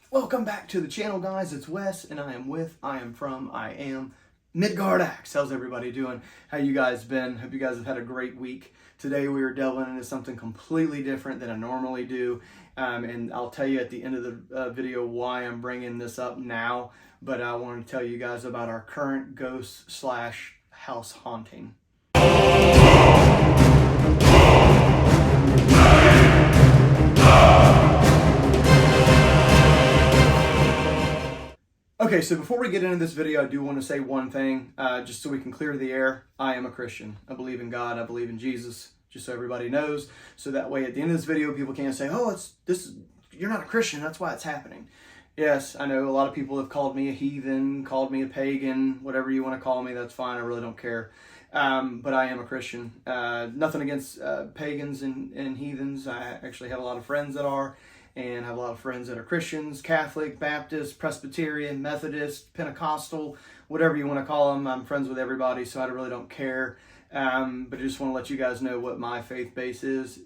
Welcome back to the channel, guys. It's Wes, and I am Midgard Axe. How's everybody doing? How you guys been? Hope you guys have had a great week. Today we are delving into something completely different than I normally do, and I'll tell you at the end of the video why I'm bringing this up now, but I want to tell you guys about our current ghost/house haunting. Okay, so before we get into this video, I do want to say one thing, just so we can clear the air. I am a Christian. I believe in God. I believe in Jesus, just so everybody knows. So that way, at the end of this video, people can't say, "Oh, you're not a Christian. That's why it's happening." Yes, I know a lot of people have called me a heathen, called me a pagan, whatever you want to call me. That's fine. I really don't care. But I am a Christian. Nothing against pagans and heathens. I actually have a lot of friends that are. And I have a lot of friends that are Christians, Catholic, Baptist, Presbyterian, Methodist, Pentecostal, whatever you want to call them. I'm friends with everybody, so I really don't care. But I just want to let you guys know what my faith base is.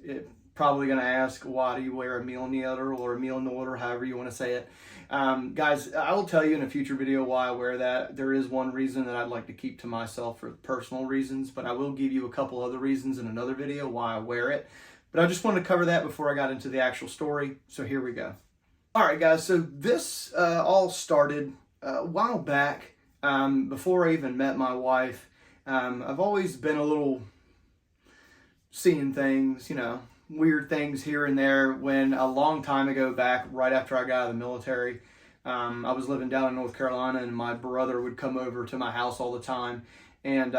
Probably going to ask, why do you wear a milneder or a milnord, or however you want to say it. Guys, I will tell you in a future video why I wear that. There is one reason that I'd like to keep to myself for personal reasons, but I will give you a couple other reasons in another video why I wear it. But I just wanted to cover that before I got into the actual story, so here we go. All right, guys, so this all started a while back, before I even met my wife. I've always been a little seeing things, weird things here and there. When a long time ago back, right after I got out of the military, I was living down in North Carolina, and my brother would come over to my house all the time, and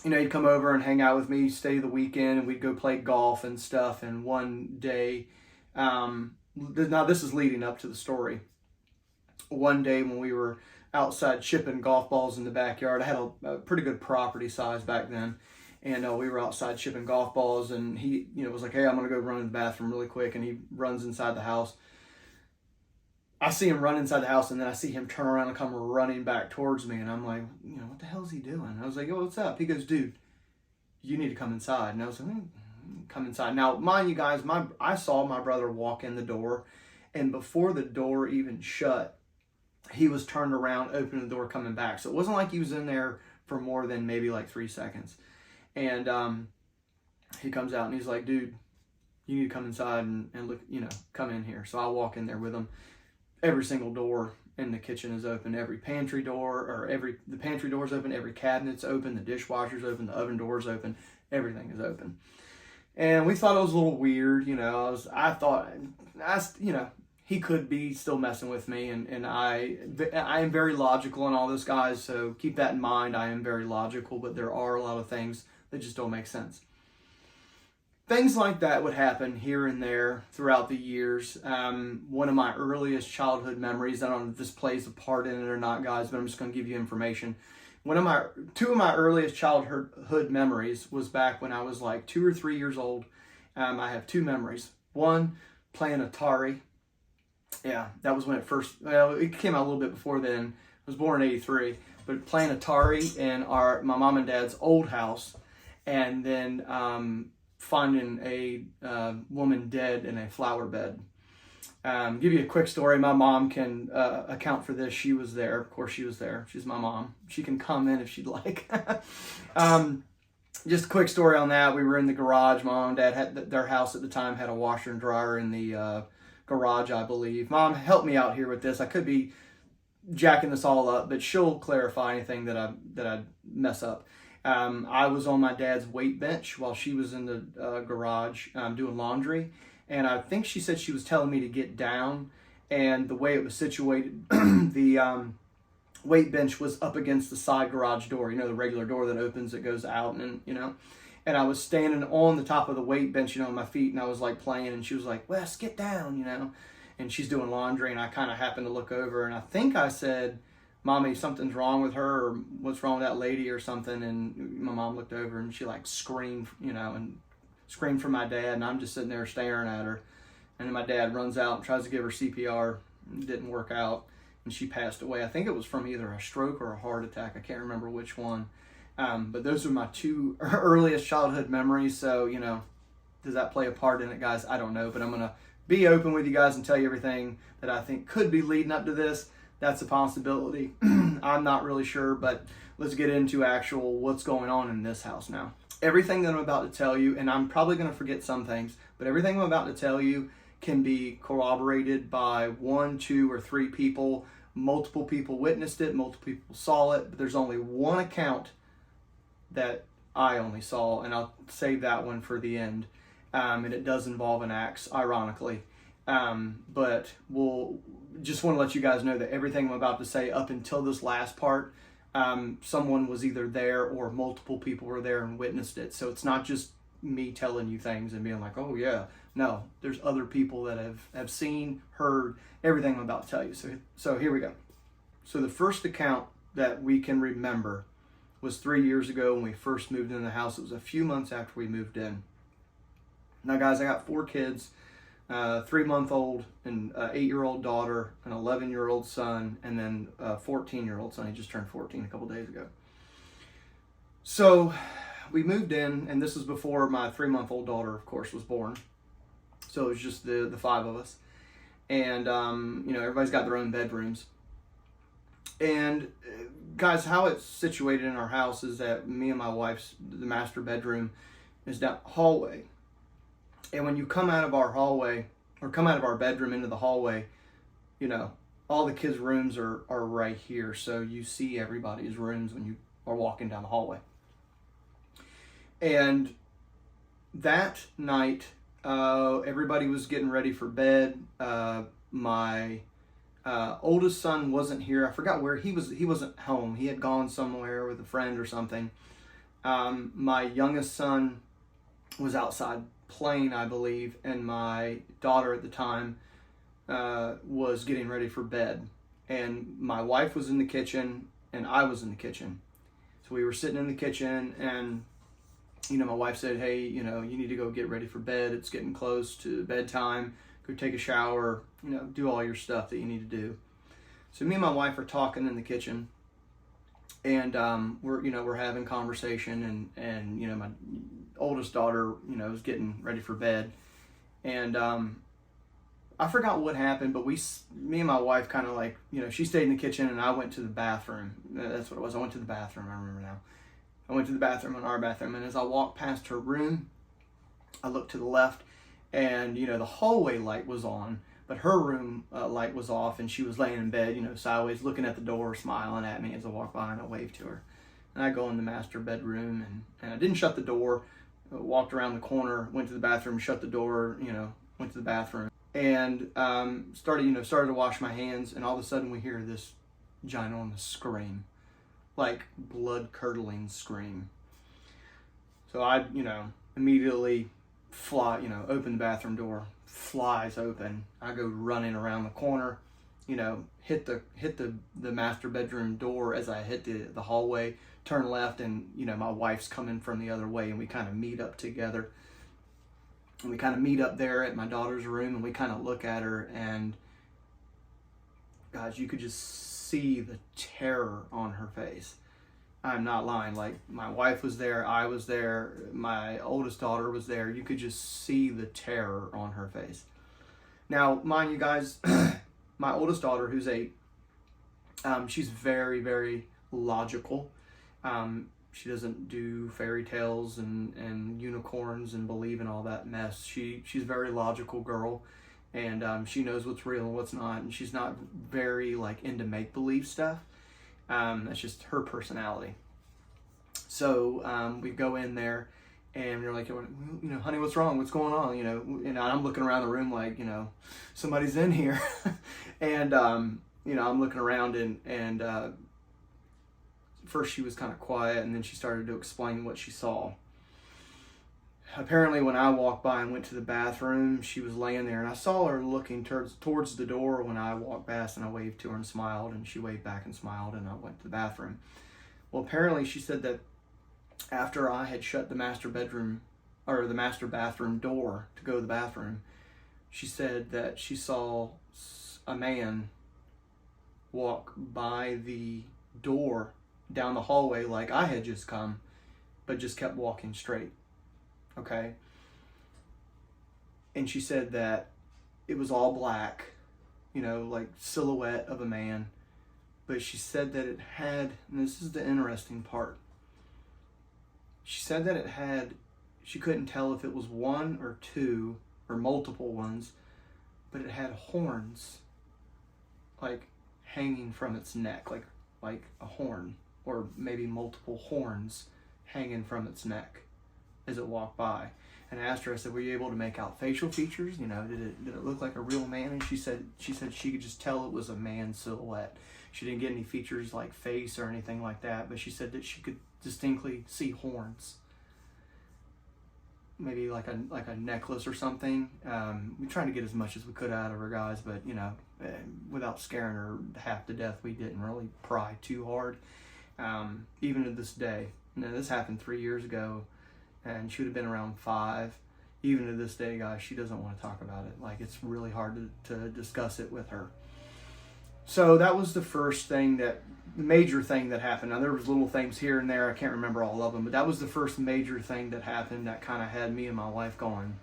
he'd come over and hang out with me, stay the weekend, and we'd go play golf and stuff. And one day, now this is leading up to the story. One day when we were outside chipping golf balls in the backyard, I had a pretty good property size back then, and we were outside chipping golf balls, and he, was like, "Hey, I'm gonna go run in the bathroom really quick," and he runs inside the house. I see him run inside the house, and then I see him turn around and come running back towards me. And I'm like, what the hell is he doing? I was like, "Yo, what's up?" He goes, "Dude, you need to come inside." And I was like, "Come inside." Now, mind you guys, I saw my brother walk in the door, and before the door even shut, he was turned around, opening the door, coming back. So it wasn't like he was in there for more than maybe like 3 seconds. And he comes out, and he's like, "Dude, you need to come inside and look, come in here." So I walk in there with him. Every single door in the kitchen is open. Every pantry door, the pantry door's open. Every cabinet's open. The dishwasher's open. The oven door's open. Everything is open. And we thought it was a little weird. I thought, he could be still messing with me. And I am very logical in all this, guys. So keep that in mind. I am very logical, but there are a lot of things that just don't make sense. Things like that would happen here and there throughout the years. One of my earliest childhood memories, I don't know if this plays a part in it or not, guys, but I'm just going to give you information. Two of my earliest childhood memories was back when I was like 2 or 3 years old. I have two memories. One, playing Atari. Yeah, that was when it came out a little bit before then. I was born in '83, but playing Atari in my mom and dad's old house, and then finding a woman dead in a flower bed. Give you a quick story. My mom can account for this. She was there. Of course she was there. She's my mom. She can come in if she'd like. Just a quick story on that. We were in the garage. My mom and dad had their house at the time had a washer and dryer in the garage, I believe. Mom, help me out here with this. I could be jacking this all up, but she'll clarify anything that I mess up. I was on my dad's weight bench while she was in the garage doing laundry, and I think she said she was telling me to get down, and the way it was situated, the weight bench was up against the side garage door, the regular door that opens, that goes out, and I was standing on the top of the weight bench, on my feet, and I was like playing, and she was like, "Wes, get down," and she's doing laundry, and I kind of happened to look over, and I think I said, "Mommy, something's wrong with her," or "What's wrong with that lady," or something. And my mom looked over and she like screamed, and screamed for my dad. And I'm just sitting there staring at her. And then my dad runs out and tries to give her CPR. It didn't work out. And she passed away. I think it was from either a stroke or a heart attack. I can't remember which one. But those are my two earliest childhood memories. So, does that play a part in it, guys? I don't know. But I'm going to be open with you guys and tell you everything that I think could be leading up to this. That's a possibility. I'm not really sure, but let's get into actual what's going on in this house now. Everything that I'm about to tell you, and I'm probably going to forget some things, but everything I'm about to tell you can be corroborated by 1, 2, or 3 people. Multiple people witnessed it, multiple people saw it, but there's only one account that I only saw, and I'll save that one for the end. And it does involve an axe, ironically. But we'll just want to let you guys know that everything I'm about to say up until this last part, someone was either there or multiple people were there and witnessed it. So it's not just me telling you things and being like, oh yeah. No, there's other people that have seen, heard everything I'm about to tell you. So here we go. So the first account that we can remember was 3 years ago when we first moved into the house. It was a few months after we moved in. Now guys, I got 4 kids, 3-month-old, an 8-year-old daughter, an 11-year-old son, and then a 14-year-old son. He just turned 14 a couple days ago. So we moved in, and this was before my 3-month-old daughter, of course, was born. So it was just the 5 of us. And, everybody's got their own bedrooms. And guys, how it's situated in our house is that me and my wife's, the master bedroom is down the hallway. And when you come out of our hallway, or come out of our bedroom into the hallway, all the kids' rooms are right here. So you see everybody's rooms when you are walking down the hallway. And that night, everybody was getting ready for bed. My oldest son wasn't here. I forgot where he was. He wasn't home. He had gone somewhere with a friend or something. My youngest son was outside playing, I believe, and my daughter at the time was getting ready for bed. And my wife was in the kitchen, and I was in the kitchen. So we were sitting in the kitchen, and my wife said, hey, you need to go get ready for bed. It's getting close to bedtime. Go take a shower, do all your stuff that you need to do. So me and my wife are talking in the kitchen, and we're having conversation, and my oldest daughter, is getting ready for bed. And I forgot what happened, but me and my wife kind of like, she stayed in the kitchen and I went to the bathroom. That's what it was. I went to the bathroom. I remember now. I went to the bathroom, in our bathroom, and as I walked past her room, I looked to the left, and the hallway light was on, but her room light was off, and she was laying in bed, sideways, looking at the door, smiling at me as I walked by, and I waved to her. And I go in the master bedroom, and I didn't shut the door. I walked around the corner, went to the bathroom, shut the door, went to the bathroom, and started to wash my hands, and all of a sudden we hear this ginormous scream. Like blood-curdling scream. So I, immediately open the bathroom door, flies open. I go running around the corner, hit the master bedroom door as I hit the hallway, turn left, and my wife's coming from the other way, and we kind of meet up together. And we kind of meet up there at my daughter's room, and we kind of look at her, and guys, you could just see the terror on her face. I'm not lying. Like, my wife was there, I was there, my oldest daughter was there. You could just see the terror on her face. Now, mind you guys, my oldest daughter, who's 8, she's very, very logical. She doesn't do fairy tales and unicorns and believe in all that mess. She's a very logical girl. And she knows what's real and what's not, and she's not very into make-believe stuff. That's just her personality. So we go in there, and we're like, honey, what's wrong? What's going on? And I'm looking around the room like, somebody's in here. And I'm looking around, and first she was kind of quiet, and then she started to explain what she saw. Apparently, when I walked by and went to the bathroom, she was laying there, and I saw her looking towards the door when I walked past, and I waved to her and smiled, and she waved back and smiled, and I went to the bathroom. Well, apparently, she said that after I had shut the master bathroom door to go to the bathroom, she said that she saw a man walk by the door down the hallway like I had just come, but just kept walking straight. Okay. And she said that it was all black, you know, like silhouette of a man. But she said that it had, and this is the interesting part, she said that it had, she couldn't tell if it was one or two or multiple ones, but it had horns, like hanging from its neck, like a horn, or maybe multiple horns hanging from its neck as it walked by. And I asked her, I said, were you able to make out facial features? You know, did it look like a real man? And she said she could just tell it was a man's silhouette. She didn't get any features like face or anything like that, but she said that she could distinctly see horns. Maybe like a necklace or something. We tried to get as much as we could out of her, guys, but you know, without scaring her half to death, we didn't really pry too hard. Even to this day, now this happened 3 years ago, and she would have been around 5. Even to this day, guys, she doesn't want to talk about it. Like, it's really hard to discuss it with her. So that was the first thing, the major thing that happened. Now, there was little things here and there. I can't remember all of them, but that was the first major thing that happened that kind of had me and my wife going,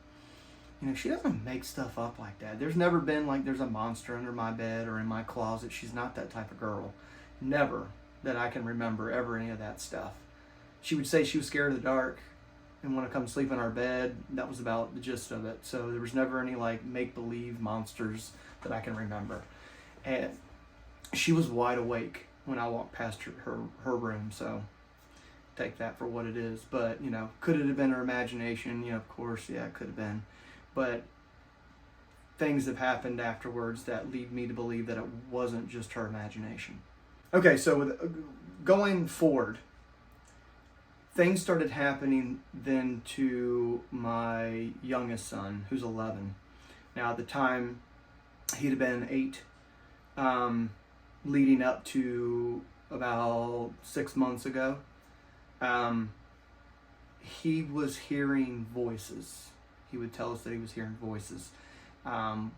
you know, she doesn't make stuff up like that. There's never been like there's a monster under my bed or in my closet. She's not that type of girl. Never that I can remember ever any of that stuff. She would say she was scared of the dark and want to come sleep in our bed. That was about the gist of it. So there was never any like make-believe monsters that I can remember. And she was wide awake when I walked past her room, so take that for what it is. But, you know, could it have been her imagination? You know, of course, yeah, it could have been. But things have happened afterwards that lead me to believe that it wasn't just her imagination. Okay, so going forward, things started happening then to my youngest son, who's 11. Now, at the time, he'd have been 8. Leading up to about 6 months ago, he was hearing voices. He would tell us that he was hearing voices,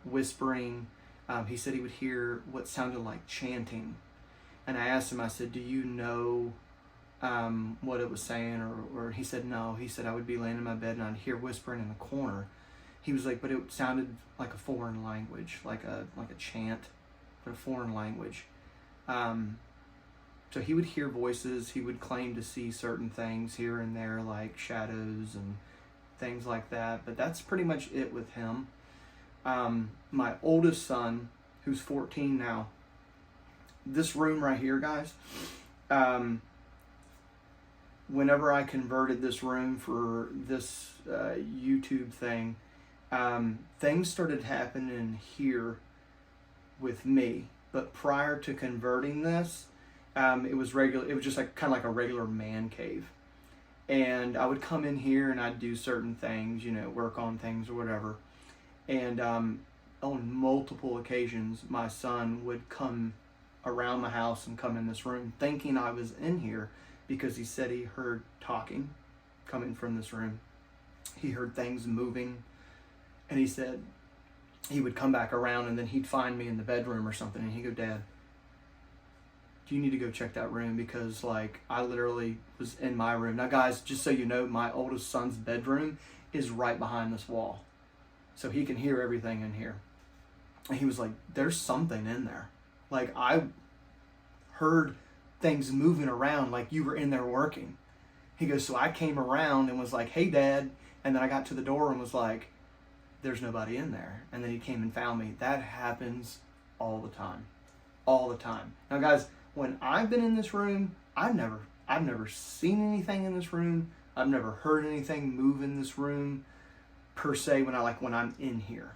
whispering. He said he would hear what sounded like chanting. And I asked him, I said, do you know what it was saying? Or he said, no. He said, I would be laying in my bed and I'd hear whispering in the corner. He was like, but it sounded like a foreign language, like a chant, but a foreign language. So he would hear voices. He would claim to see certain things here and there, like shadows and things like that. But that's pretty much it with him. My oldest son, who's 14 now, this room right here, guys, whenever I converted this room for this YouTube thing, things started happening here with me. But prior to converting this, it was regular. It was just like kind of like a regular man cave, and I would come in here and I'd do certain things, you know, work on things or whatever. And on multiple occasions, my son would come around the house and come in this room, thinking I was in here, because he said he heard talking coming from this room. He heard things moving, and he said he would come back around and then he'd find me in the bedroom or something, and he'd go, Dad, do you need to go check that room? Because like I literally was in my room. Now guys, just so you know, my oldest son's bedroom is right behind this wall, so he can hear everything in here. And he was like, there's something in there. Like I heard things moving around like you were in there working. He goes, so I came around and was like, hey Dad, and then I got to the door and was like, there's nobody in there. And then he came and found me. That happens all the time. All the time. Now guys, when I've been in this room, I've never seen anything in this room. I've never heard anything move in this room per se when I'm in here.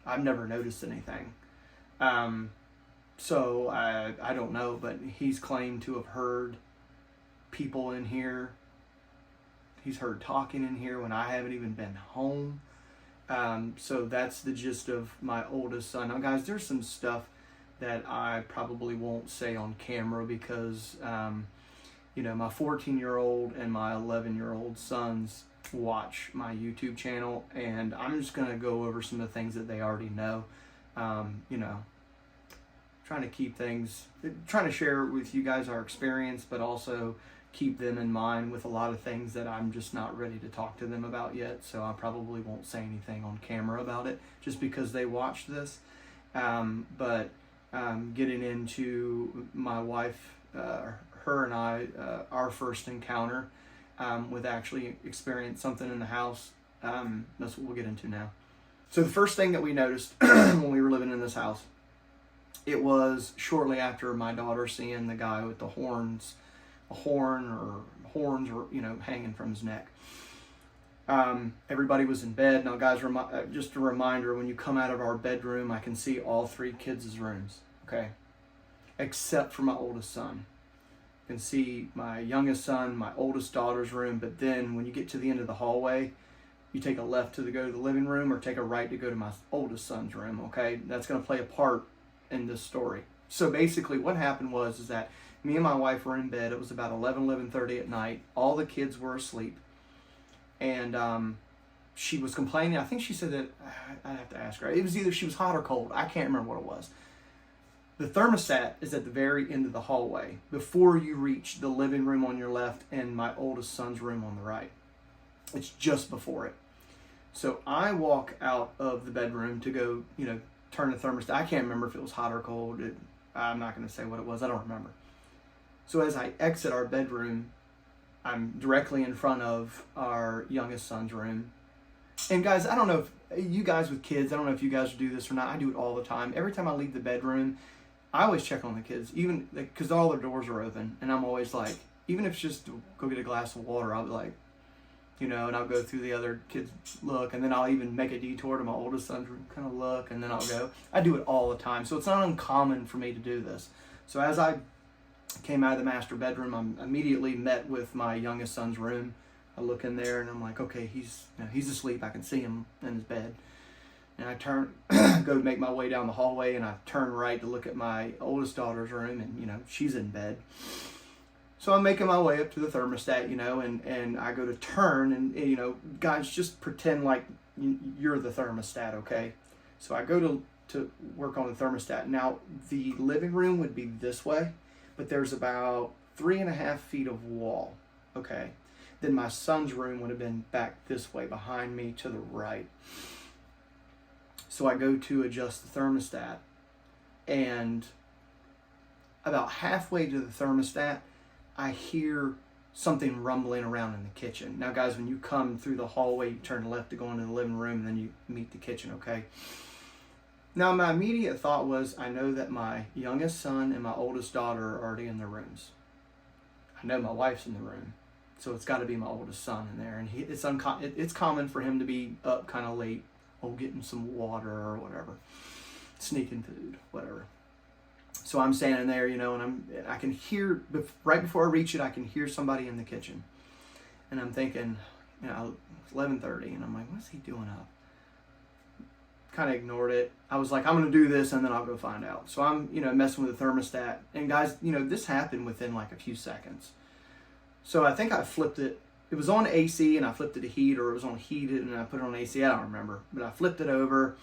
I've never noticed anything. So I don't know, but he's claimed to have heard people in here. He's heard talking in here when I haven't even been home. So that's the gist of my oldest son. Now guys, there's some stuff that I probably won't say on camera because, you know, my 14-year-old and my 11-year-old sons watch my YouTube channel, and I'm just going to go over some of the things that they already know. You know, trying to keep things, trying to share with you guys our experience, but also keep them in mind with a lot of things that I'm just not ready to talk to them about yet. So I probably won't say anything on camera about it just because they watch this. But getting into my wife, her and I, our first encounter with actually experiencing something in the house. That's what we'll get into now. So the first thing that we noticed when we were living in this house, it was shortly after my daughter seeing the guy with the horns, hanging from his neck. Everybody was in bed. Now, guys, just a reminder, when you come out of our bedroom, I can see all three kids' rooms, okay? Except for my oldest son. You can see my youngest son, my oldest daughter's room, but then when you get to the end of the hallway, you take a left to go to the living room or take a right to go to my oldest son's room, okay? That's going to play a part in this story. So basically what happened is that me and my wife were in bed. It was about 11:30 at night. All the kids were asleep. And she was complaining. I think she said that, I'd have to ask her. It was either she was hot or cold. I can't remember what it was. The thermostat is at the very end of the hallway before you reach the living room on your left and my oldest son's room on the right. It's just before it. So I walk out of the bedroom to go, turn the thermostat. I can't remember if it was hot or cold. I'm not going to say what it was. I don't remember. So as I exit our bedroom, I'm directly in front of our youngest son's room. And guys, I don't know if you guys with kids, I don't know if you guys do this or not. I do it all the time. Every time I leave the bedroom, I always check on the kids, even because all their doors are open. And I'm always like, even if it's just to go get a glass of water, I'll be like, and I'll go through the other kids' look, and then I'll even make a detour to my oldest son's room, kind of look, and then I'll go. I do it all the time, so it's not uncommon for me to do this. So as I came out of the master bedroom, I'm immediately met with my youngest son's room. I look in there, and I'm like, okay, he's asleep. I can see him in his bed. And I go make my way down the hallway, and I turn right to look at my oldest daughter's room, and she's in bed. So I'm making my way up to the thermostat, and I go to turn, and, guys, just pretend like you're the thermostat, okay? So I go to work on the thermostat. Now, the living room would be this way, but there's about 3.5 feet of wall, okay? Then my son's room would have been back this way, behind me to the right. So I go to adjust the thermostat, and about halfway to the thermostat, I hear something rumbling around in the kitchen. Now, guys, when you come through the hallway, you turn left to go into the living room, and then you meet the kitchen, okay? Now, my immediate thought was, I know that my youngest son and my oldest daughter are already in their rooms. I know my wife's in the room, so it's got to be my oldest son in there. And it's common for him to be up kind of late, getting some water or whatever, sneaking food, whatever. So I'm standing there, and I can hear, right before I reach it, I can hear somebody in the kitchen. And I'm thinking, it's 11:30, and I'm like, what's he doing up? Kind of ignored it. I was like, I'm going to do this, and then I'll go find out. So I'm, messing with the thermostat. And guys, this happened within like a few seconds. So I think I flipped it. It was on AC, and I flipped it to heat, or it was on heated, and I put it on AC. I don't remember. But I flipped it over,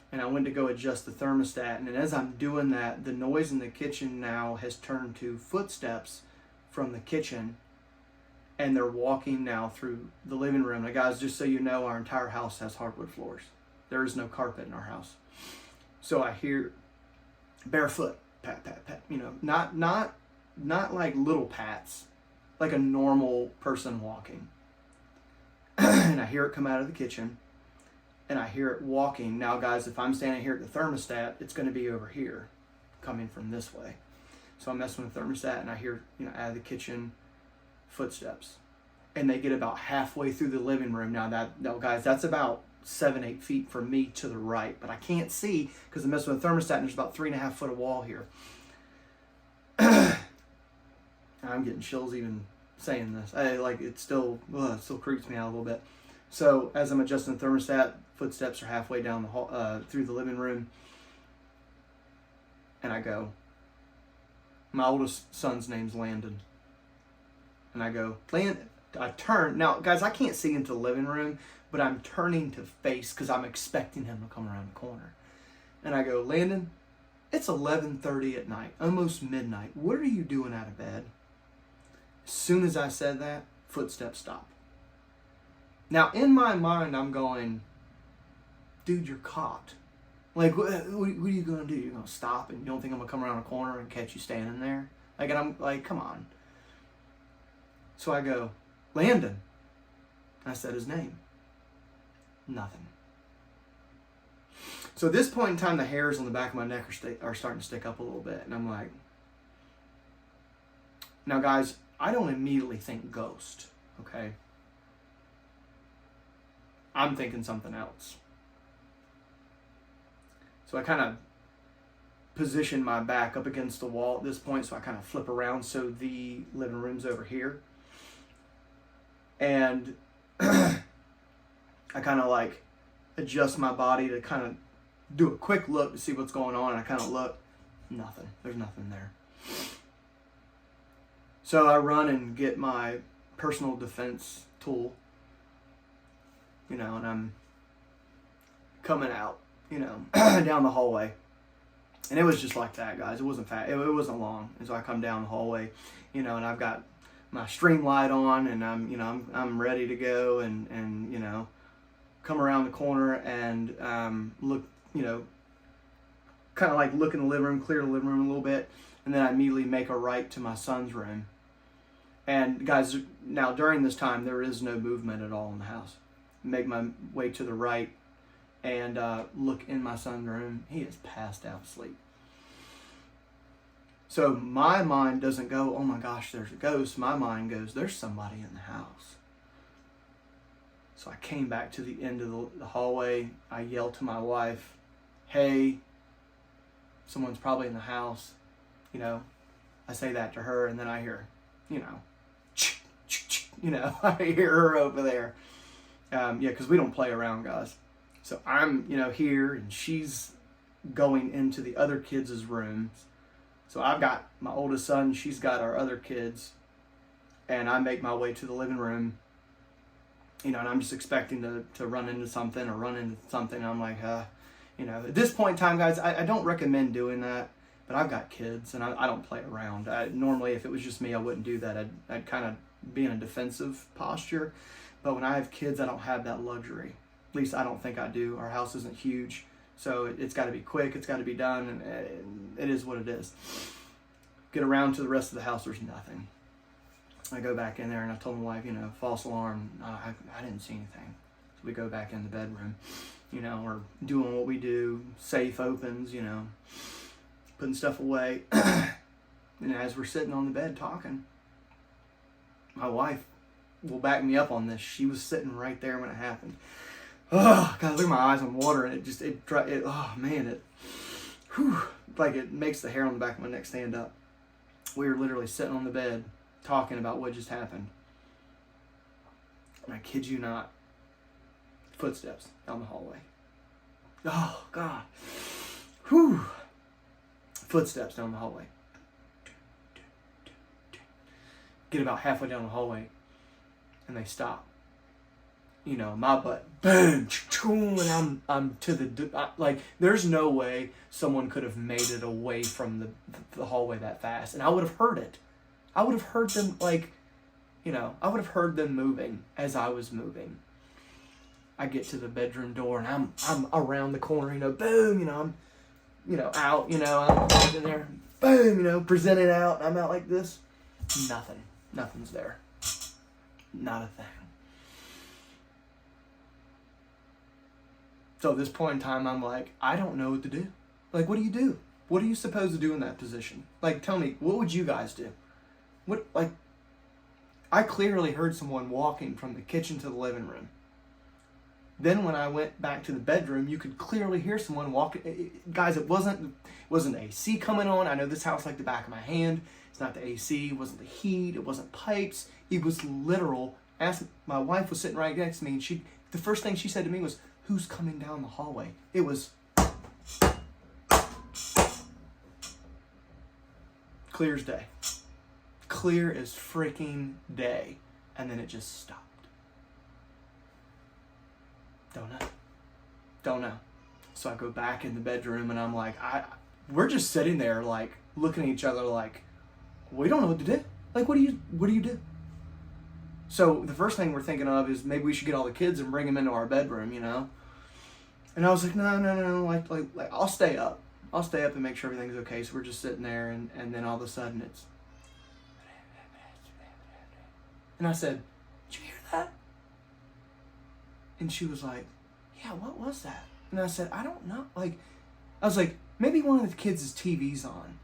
and I went to go adjust the thermostat. And as I'm doing that, the noise in the kitchen now has turned to footsteps from the kitchen, and they're walking now through the living room. Now, guys, just so you know, our entire house has hardwood floors. There is no carpet in our house. So I hear barefoot, pat, pat, pat, not like little pats, like a normal person walking. And I hear it come out of the kitchen, and I hear it walking. Now, guys, if I'm standing here at the thermostat, it's going to be over here, coming from this way. So I'm messing with the thermostat, and I hear, out of the kitchen, footsteps. And they get about halfway through the living room. Now, guys, that's about 7-8 feet from me to the right, but I can't see because I'm messing with the thermostat, and there's about 3.5 foot of wall here. I'm getting chills even saying this. It still creeps me out a little bit. So as I'm adjusting the thermostat, footsteps are halfway down the hall, through the living room, and I go. My oldest son's name's Landon, and I go, Landon. I turn. Now, guys, I can't see into the living room, but I'm turning to face because I'm expecting him to come around the corner. And I go, Landon. It's 11:30 at night, almost midnight. What are you doing out of bed? As soon as I said that, footsteps stop. Now, in my mind, I'm going, dude, you're caught. Like, what are you going to do? You're going to stop and you don't think I'm going to come around a corner and catch you standing there? Like, and I'm like, come on. So I go, Landon. I said his name. Nothing. So at this point in time, the hairs on the back of my neck are starting to stick up a little bit. And I'm like, now guys, I don't immediately think ghost, okay? I'm thinking something else. So I kind of position my back up against the wall at this point, so I kind of flip around so the living room's over here. And I kind of like adjust my body to kind of do a quick look to see what's going on, and I kind of look, nothing. There's nothing there. So I run and get my personal defense tool, and I'm coming out, down the hallway. And it was just like that, guys. It wasn't fast. It wasn't long. And so I come down the hallway, and I've got my stream light on, and I'm ready to go, and come around the corner and look, kind of like look in the living room, clear the living room a little bit, and then I immediately make a right to my son's room. And guys, now during this time, there is no movement at all in the house. Make my way to the right and look in my son's room. He is passed out asleep. So my mind doesn't go, oh my gosh, there's a ghost. My mind goes, there's somebody in the house. So I came back to the end of the hallway. I yelled to my wife, hey, someone's probably in the house. I say that to her, and then I hear, I hear her over there. Because we don't play around, guys. So I'm, here, and she's going into the other kids' rooms. So I've got my oldest son, she's got our other kids, and I make my way to the living room, and I'm just expecting to run into something. I'm like, at this point in time, guys, I don't recommend doing that, but I've got kids, and I don't play around. Normally, if it was just me, I wouldn't do that. I'd kind of be in a defensive posture, but when I have kids, I don't have that luxury. At least I don't think I do. Our house isn't huge, so it's got to be quick. It's got to be done, and it is what it is. Get around to the rest of the house, there's nothing. I go back in there, and I told my wife, false alarm. I didn't see anything. So we go back in the bedroom. We're doing what we do. Safe opens, putting stuff away. And as we're sitting on the bed talking, my wife will back me up on this. She was sitting right there when it happened. Oh, God, look at my eyes, I'm watering. Like it makes the hair on the back of my neck stand up. We were literally sitting on the bed talking about what just happened. And I kid you not, footsteps down the hallway. Oh, God. Whew. Footsteps down the hallway. Get about halfway down the hallway, and they stop. My butt, boom, and I'm to the, there's no way someone could have made it away from the hallway that fast. And I would have heard it. I would have heard them, I would have heard them moving as I was moving. I get to the bedroom door, and I'm around the corner, boom, I'm, out, I'm in there, boom, presented out, I'm out like this. Nothing's there. Not a thing. So at this point in time, I'm like, I don't know what to do. What do you do? What are you supposed to do in that position? Tell me, what would you guys do? I clearly heard someone walking from the kitchen to the living room. Then when I went back to the bedroom, you could clearly hear someone walking. Guys, it wasn't AC coming on. I know this house like the back of my hand. It's not the AC. It wasn't the heat. It wasn't pipes. It was literal. My wife was sitting right next to me, and the first thing she said to me was, "Who's coming down the hallway?" It was clear as day. Clear as freaking day. And then it just stopped. Don't know. So I go back in the bedroom, and I'm like, we're just sitting there like looking at each other like, we don't know what to do. Like, what do you do? So the first thing we're thinking of is maybe we should get all the kids and bring them into our bedroom, you know? And I was like, no, like I'll stay up. I'll stay up and make sure everything's okay. So we're just sitting there, and then all of a sudden it's, and I said, did you hear that? And she was like, yeah, what was that? And I said, I don't know. Like, I was like, maybe one of the kids' TV's on.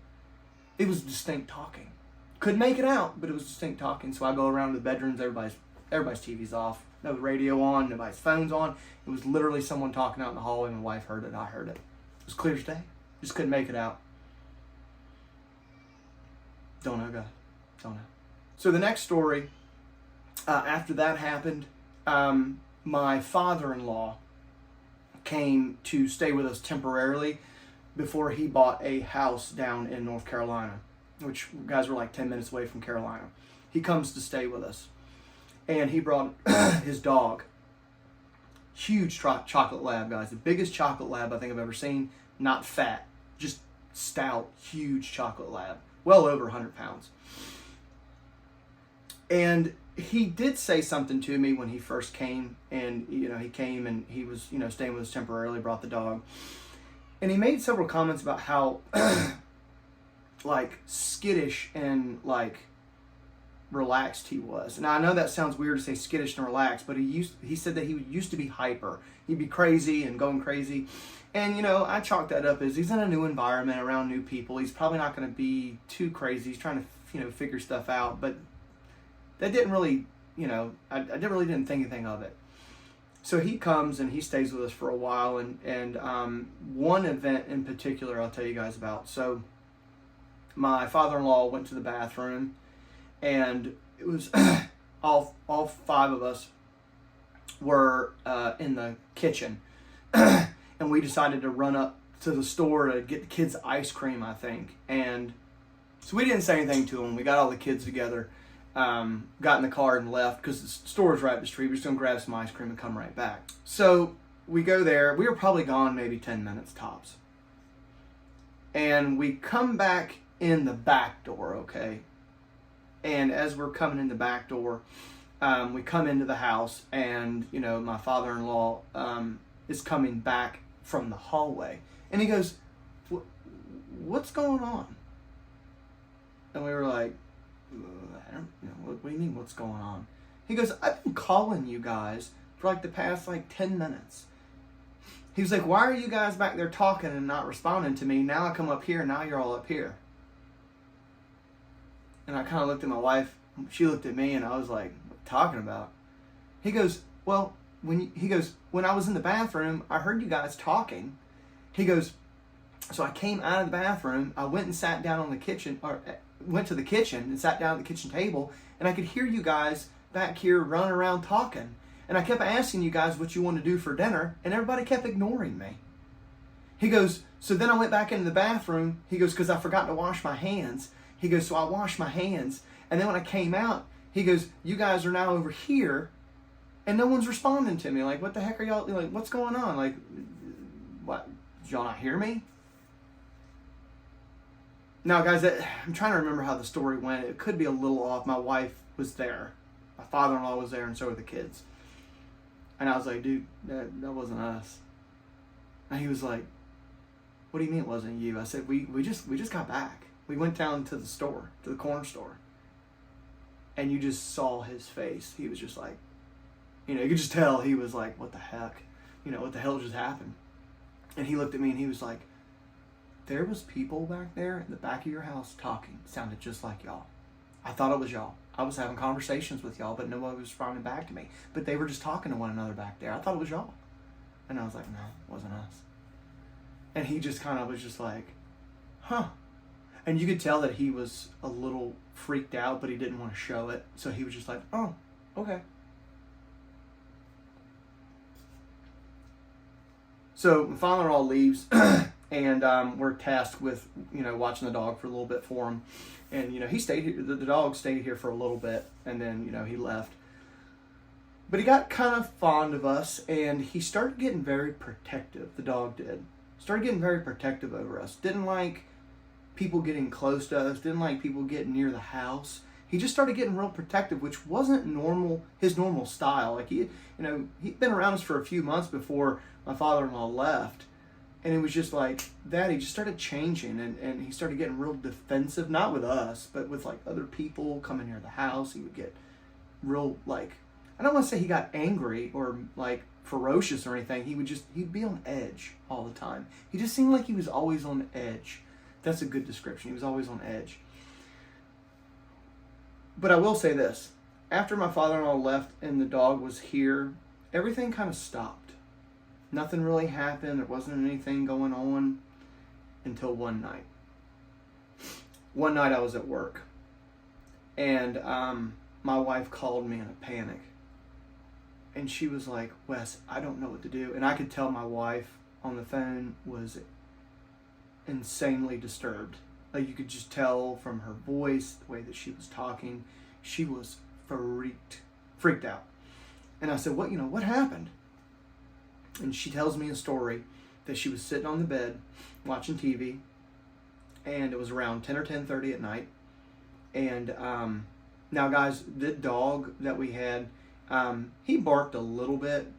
It was distinct talking. Couldn't make it out, but it was distinct talking. So I go around to the bedrooms, everybody's TV's off. No radio on, nobody's phone's on. It was literally someone talking out in the hallway. My wife heard it, I heard it. It was clear as day. Just couldn't make it out. Don't know, guys. Don't know. So the next story, after that happened, my father-in-law came to stay with us temporarily before he bought a house down in North Carolina, which guys were like 10 minutes away from Carolina. He comes to stay with us. And he brought his dog. Huge chocolate lab, guys. The biggest chocolate lab I think I've ever seen. Not fat. Just stout, huge chocolate lab. Well over 100 pounds. And he did say something to me when he first came. And, you know, he came and he was, you know, staying with us temporarily, brought the dog. And he made several comments about how, like, skittish and, like, relaxed he was. Now I know that sounds weird to say skittish and relaxed, but he said that he used to be hyper. He'd be crazy and going crazy. And you know, I chalked that up as he's in a new environment around new people. He's probably not going to be too crazy. He's trying to, you know, figure stuff out, but that didn't really, you know, I really didn't think anything of it. So he comes and he stays with us for a while, and one event in particular I'll tell you guys about. So my father-in-law went to the bathroom, and it was all five of us were in the kitchen, and we decided to run up to the store to get the kids ice cream, I think. And so we didn't say anything to them. We got all the kids together, got in the car and left because the store was right up the street. We're just gonna grab some ice cream and come right back. So we go there. We were probably gone maybe 10 minutes tops, and we come back in the back door. Okay. And as we're coming in the back door, we come into the house, and, you know, my father-in-law is coming back from the hallway. And he goes, what's going on? And we were like, I don't know, what do you mean, what's going on? He goes, I've been calling you guys for like the past like 10 minutes. He was like, why are you guys back there talking and not responding to me? Now I come up here, and now you're all up here. And I kind of looked at my wife. She looked at me, and I was like, what are you talking about? He goes, well, when I was in the bathroom, I heard you guys talking. He goes, so I came out of the bathroom. I went and sat down on the kitchen, or went to the kitchen and sat down at the kitchen table, and I could hear you guys back here running around talking. And I kept asking you guys what you wanted to do for dinner, and everybody kept ignoring me. He goes, so then I went back into the bathroom. He goes, because I forgot to wash my hands. He goes, so I washed my hands. And then when I came out, he goes, you guys are now over here, and no one's responding to me. Like, what the heck are y'all, like, what's going on? Like, what, did y'all not hear me? Now, guys, I'm trying to remember how the story went. It could be a little off. My wife was there. My father-in-law was there, and so were the kids. And I was like, dude, that wasn't us. And he was like, what do you mean it wasn't you? I said, we just got back. We went down to the store, to the corner store. And you just saw his face. He was just like, you know, you could just tell he was like, what the heck? You know, what the hell just happened? And he looked at me and he was like, there was people back there in the back of your house talking. It sounded just like y'all. I thought it was y'all. I was having conversations with y'all, but nobody was responding back to me. But they were just talking to one another back there. I thought it was y'all. And I was like, no, it wasn't us. And he just kind of was just like, huh. And you could tell that he was a little freaked out, but he didn't want to show it. So he was just like, oh, okay. So my father-in-law leaves, and we're tasked with, you know, watching the dog for a little bit for him. And, you know, he stayed here, the dog stayed here for a little bit, and then, you know, he left. But he got kind of fond of us, and he started getting very protective, the dog did. started getting very protective over us. Didn't like people getting close to us, didn't like people getting near the house. He just started getting real protective, which wasn't his normal style. Like he'd been around us for a few months before my father-in-law left. And it was just like that. He just started changing, and he started getting real defensive, not with us, but with like other people coming near the house. He would get real, like, I don't want to say he got angry or like ferocious or anything. He'd be on edge all the time. He just seemed like he was always on edge. That's a good description. He was always on edge. But I will say this. After my father-in-law left and the dog was here, everything kind of stopped. Nothing really happened. There wasn't anything going on until one night. One night I was at work, and my wife called me in a panic. And she was like, Wes, I don't know what to do. And I could tell my wife on the phone was insanely disturbed. Like, you could just tell from her voice, the way that she was talking, she was freaked out. And I said, what happened? And she tells me a story that she was sitting on the bed watching TV, and it was around 10 or 10:30 at night. And now, guys, the dog that we had, he barked a little bit,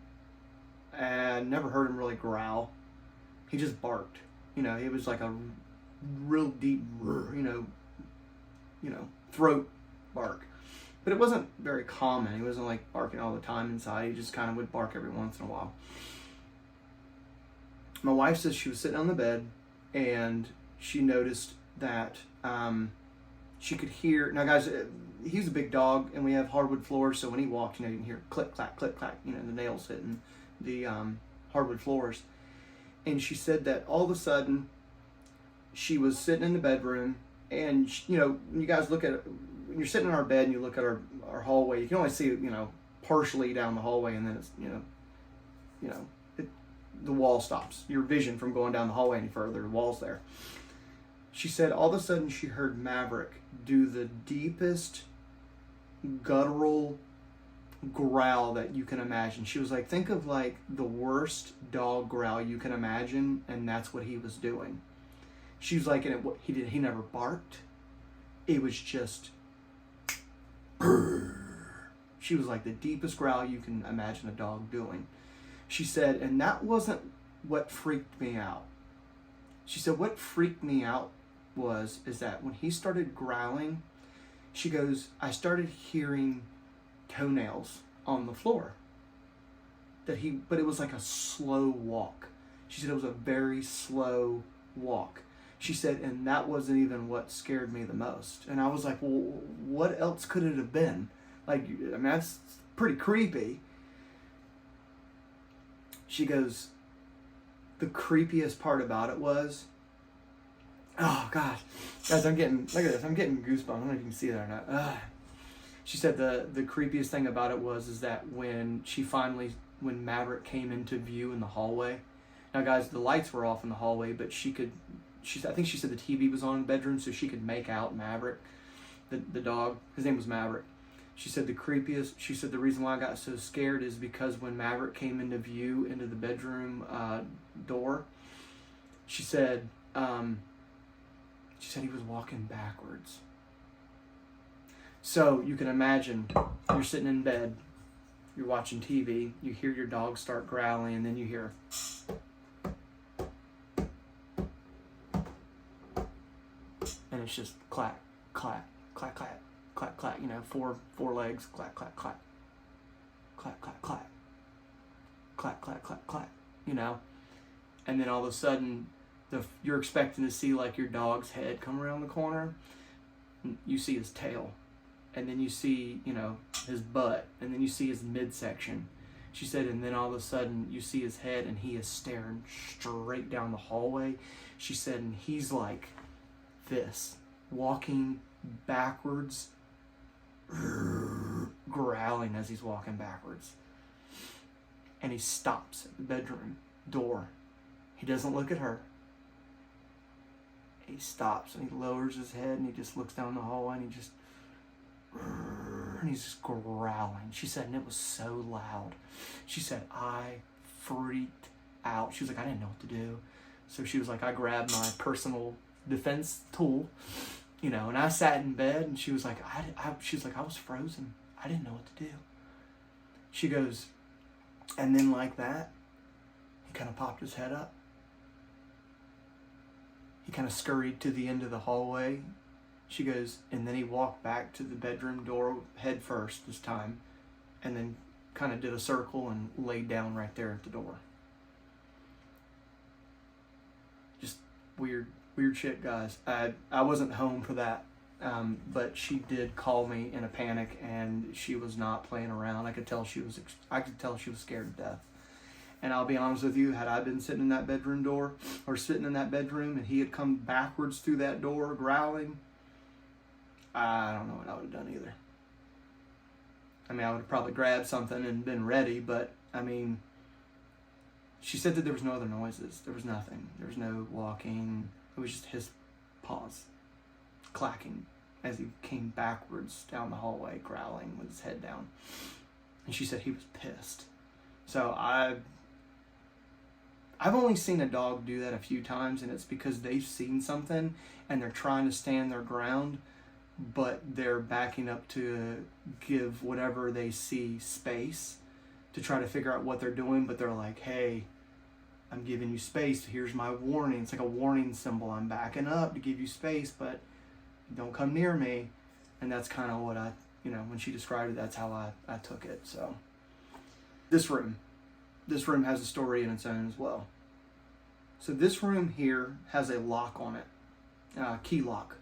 and never heard him really growl. He just barked. It was like a real deep, throat bark. But it wasn't very common. He wasn't like barking all the time inside. He just kind of would bark every once in a while. My wife says she was sitting on the bed, and she noticed that she could hear. Now, guys, he's a big dog, and we have hardwood floors, so when he walks, you can hear click, clack, the nails hitting the hardwood floors. And she said that all of a sudden, she was sitting in the bedroom, and when you guys look at it, when you're sitting in our bed and you look at our hallway, you can only see partially down the hallway, and then it's the wall stops. Your vision from going down the hallway any further, the wall's there. She said all of a sudden she heard Maverick do the deepest guttural growl that you can imagine. She was like, think of like the worst dog growl you can imagine, and that's what he was doing. She was like, and he never barked. It was just she was like the deepest growl you can imagine a dog doing. She said, and that wasn't what freaked me out. She said, what freaked me out is that when he started growling, she goes, I started hearing toenails on the floor. But it was like a slow walk. She said it was a very slow walk. She said, and that wasn't even what scared me the most. And I was like, well, what else could it have been? Like, that's pretty creepy. She goes, the creepiest part about it was, oh gosh, guys, look at this, I'm getting goosebumps. I don't know if you can see that or not. She said the creepiest thing about it is that when Maverick came into view in the hallway. Now, guys, the lights were off in the hallway, but I think she said the TV was on in the bedroom, so she could make out Maverick, the dog. His name was Maverick. She said the reason why I got so scared is because when Maverick came into view into the bedroom door, she said he was walking backwards. So you can imagine, you're sitting in bed, you're watching TV, you hear your dog start growling, and then you hear and it's just clack, clack, clack, clack, clack, clack, four legs, clack, clack, clack, clack, clack, clack, clack, clack, clack, clack, and then all of a sudden, you're expecting to see like your dog's head come around the corner. You see his tail, and then you see, his butt, and then you see his midsection. She said, and then all of a sudden you see his head, and he is staring straight down the hallway. She said, and he's like this, walking backwards, growling as he's walking backwards. And he stops at the bedroom door. He doesn't look at her. He stops and he lowers his head and he just looks down the hallway and he's just growling. She said, and it was so loud. She said, I freaked out. She was like, I didn't know what to do. So she was like, I grabbed my personal defense tool, you know, and I sat in bed, and she was like, she's like, I was frozen. I didn't know what to do. She goes, and then like that, he kind of popped his head up. He kind of scurried to the end of the hallway. She goes, and then he walked back to the bedroom door head first this time, and then kind of did a circle and laid down right there at the door. Just weird shit, guys. I wasn't home for that, but she did call me in a panic, and she was not playing around. I could tell she was scared to death. And I'll be honest with you, had I been sitting in that bedroom door, or sitting in that bedroom, and he had come backwards through that door growling, I don't know what I would have done either. I mean, I would have probably grabbed something and been ready, but I mean, she said that there was no other noises. There was nothing. There was no walking. It was just his paws clacking as he came backwards down the hallway, growling with his head down. And she said he was pissed. So I've only seen a dog do that a few times, and it's because they've seen something and they're trying to stand their ground, but they're backing up to give whatever they see space to try to figure out what they're doing. But they're like, hey, I'm giving you space. Here's my warning. It's like a warning symbol. I'm backing up to give you space, but don't come near me. And that's kind of what when she described it, that's how I took it. So this room has a story in its own as well. So this room here has a lock on it, key lock.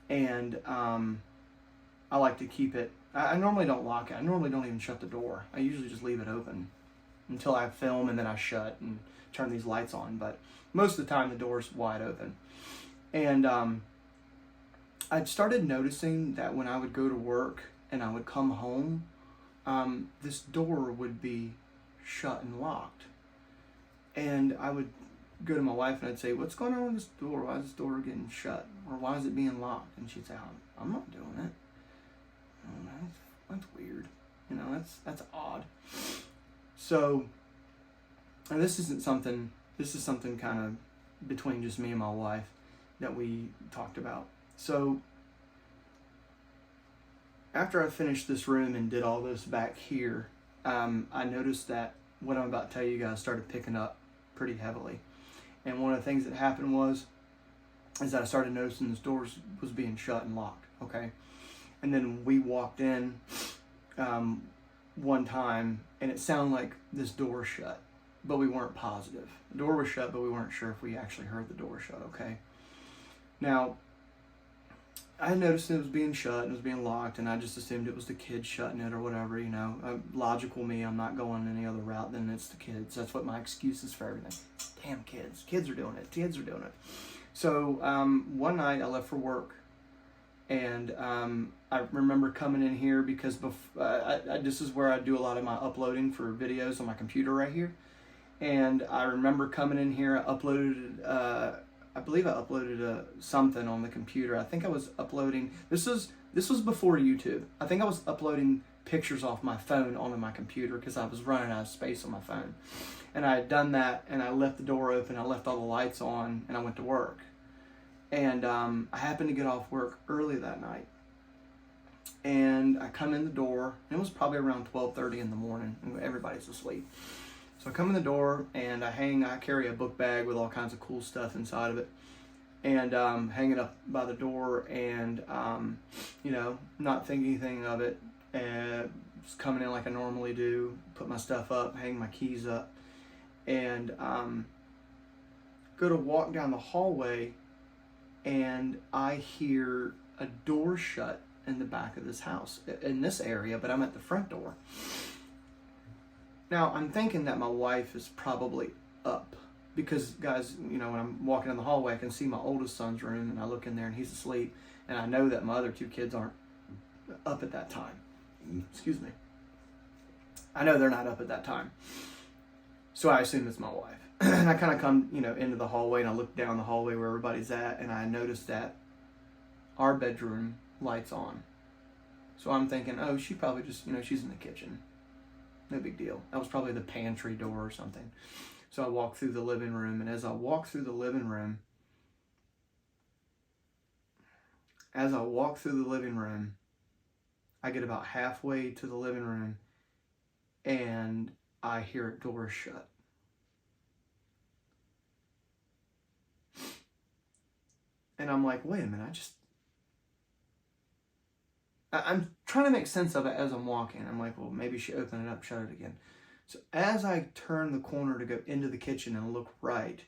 And I like to keep it, I normally don't lock it. I normally don't even shut the door. I usually just leave it open until I film, and then I shut and turn these lights on. But most of the time the door's wide open. And I've started noticing that when I would go to work and I would come home, this door would be shut and locked. And I would go to my wife and I'd say, what's going on with this door? Why is this door getting shut? Or why is it being locked? And she'd say, I'm not doing it. Oh, that's weird. That's odd. So, and this is something kind of between just me and my wife that we talked about. So after I finished this room and did all this back here, I noticed that what I'm about to tell you guys started picking up pretty heavily. And one of the things that happened is that I started noticing this door was being shut and locked, okay? And then we walked in one time, and it sounded like this door shut, but we weren't positive. The door was shut, but we weren't sure if we actually heard the door shut, okay? Now, I noticed it was being shut and it was being locked, and I just assumed it was the kids shutting it or whatever, Logical me, I'm not going any other route than it's the kids. That's what my excuse is for everything. Damn kids. Kids are doing it. So one night I left for work, and I remember coming in here because this is where I do a lot of my uploading for videos on my computer right here. And I remember coming in here, I believe I uploaded something on the computer. I think I was uploading, this was before YouTube. I think I was uploading pictures off my phone onto my computer because I was running out of space on my phone. And I had done that, and I left the door open, I left all the lights on, and I went to work. And I happened to get off work early that night. And I come in the door, and it was probably around 12:30 in the morning, and everybody's asleep. So I come in the door, and I carry a book bag with all kinds of cool stuff inside of it, and hang it up by the door, and not thinking anything of it, and just coming in like I normally do, put my stuff up, hang my keys up, and go to walk down the hallway, and I hear a door shut in the back of this house, in this area, but I'm at the front door. Now, I'm thinking that my wife is probably up because, guys, when I'm walking down the hallway, I can see my oldest son's room, and I look in there, and he's asleep, and I know that my other two kids aren't up at that time. Excuse me. I know they're not up at that time. So I assume it's my wife. And I kind of come, into the hallway, and I look down the hallway where everybody's at, and I notice that our bedroom light's on. So I'm thinking, oh, she probably just, she's in the kitchen. No big deal. That was probably the pantry door or something. So I walk through the living room, and as I walk through the living room, I get about halfway to the living room, and I hear a door shut. And I'm like, wait a minute, I'm trying to make sense of it as I'm walking. I'm like, well, maybe she opened it up, shut it again. So as I turn the corner to go into the kitchen and look right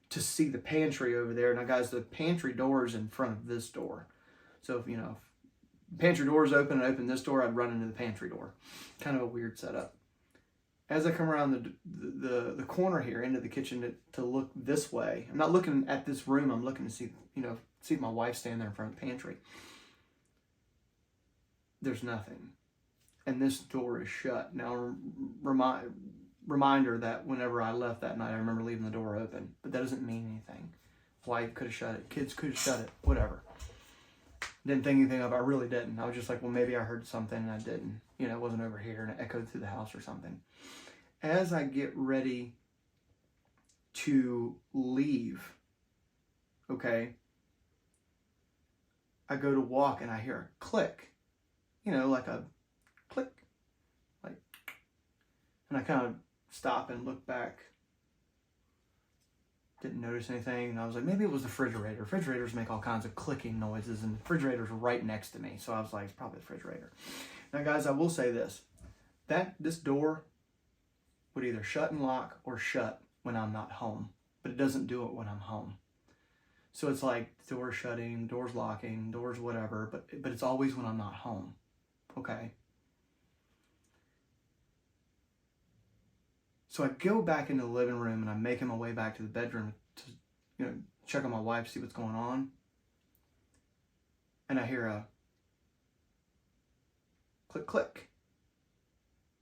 to see the pantry over there, now guys, the pantry door is in front of this door. So if, if the pantry door is open and I open this door, I'd run into the pantry door. Kind of a weird setup. As I come around the corner here into the kitchen to look this way, I'm not looking at this room, I'm looking to see my wife stand there in front of the pantry. There's nothing. And this door is shut. Now, reminder that whenever I left that night, I remember leaving the door open. But that doesn't mean anything. Wife could have shut it. Kids could have shut it. Whatever. Didn't think anything of it. I really didn't. I was just like, well, maybe I heard something and I didn't. It wasn't over here and it echoed through the house or something. As I get ready to leave, okay, I go to walk and I hear a click. Like a click. And I kind of stop and look back. Didn't notice anything. And I was like, maybe it was the refrigerator. Refrigerators make all kinds of clicking noises, and the refrigerator's right next to me. So I was like, it's probably the refrigerator. Now, guys, I will say this. This door would either shut and lock or shut when I'm not home. But it doesn't do it when I'm home. So it's like the door's shutting, the door's locking, door's whatever. But it's always when I'm not home. Okay? So I go back into the living room and I'm making my way back to the bedroom to, check on my wife, see what's going on. And I hear a click, click.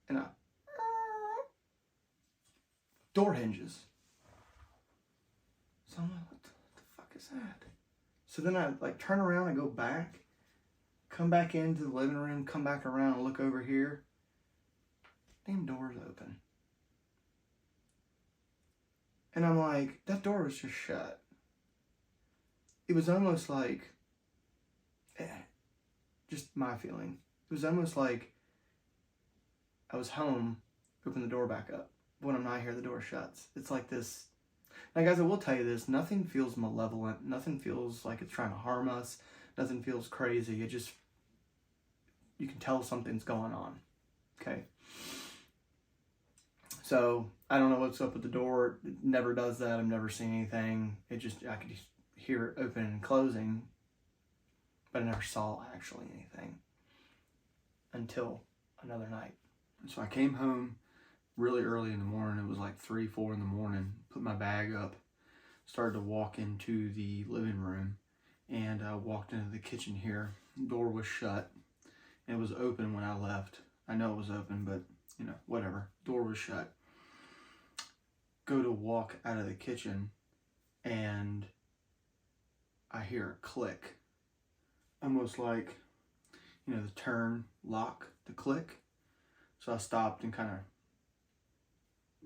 And a door hinges. So I'm like, what the fuck is that? So then I turn around and go back, come back into the living room, come back around and look over here. Damn door's open. And I'm like, that door was just shut. It was almost like, just my feeling. It was almost like I was home, open the door back up. When I'm not here, the door shuts. It's like this. Now, guys, I will tell you this. Nothing feels malevolent. Nothing feels like it's trying to harm us. Nothing feels crazy. You can tell something's going on. Okay? So I don't know what's up with the door. It never does that. I've never seen anything. I could hear it opening and closing, but I never saw actually anything until another night. So I came home really early in the morning. It was like 3, 4 in the morning. Put my bag up, started to walk into the living room, and I walked into the kitchen here. The door was shut. It was open when I left. I know it was open, but whatever. Door was shut. Go to walk out of the kitchen and I hear a click. Almost like, the turn lock, the click. So I stopped and I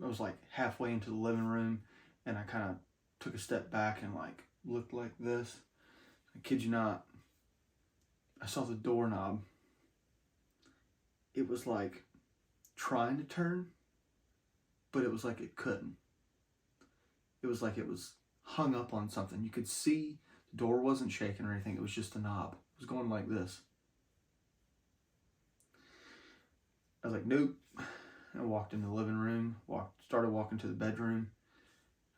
was like halfway into the living room and I kind of took a step back and looked like this. I kid you not. I saw the doorknob. It was like trying to turn, but it was like it couldn't. It was like it was hung up on something. You could see the door wasn't shaking or anything. It was just a knob. It was going like this. I was like, nope. I walked in the living room, started walking to the bedroom.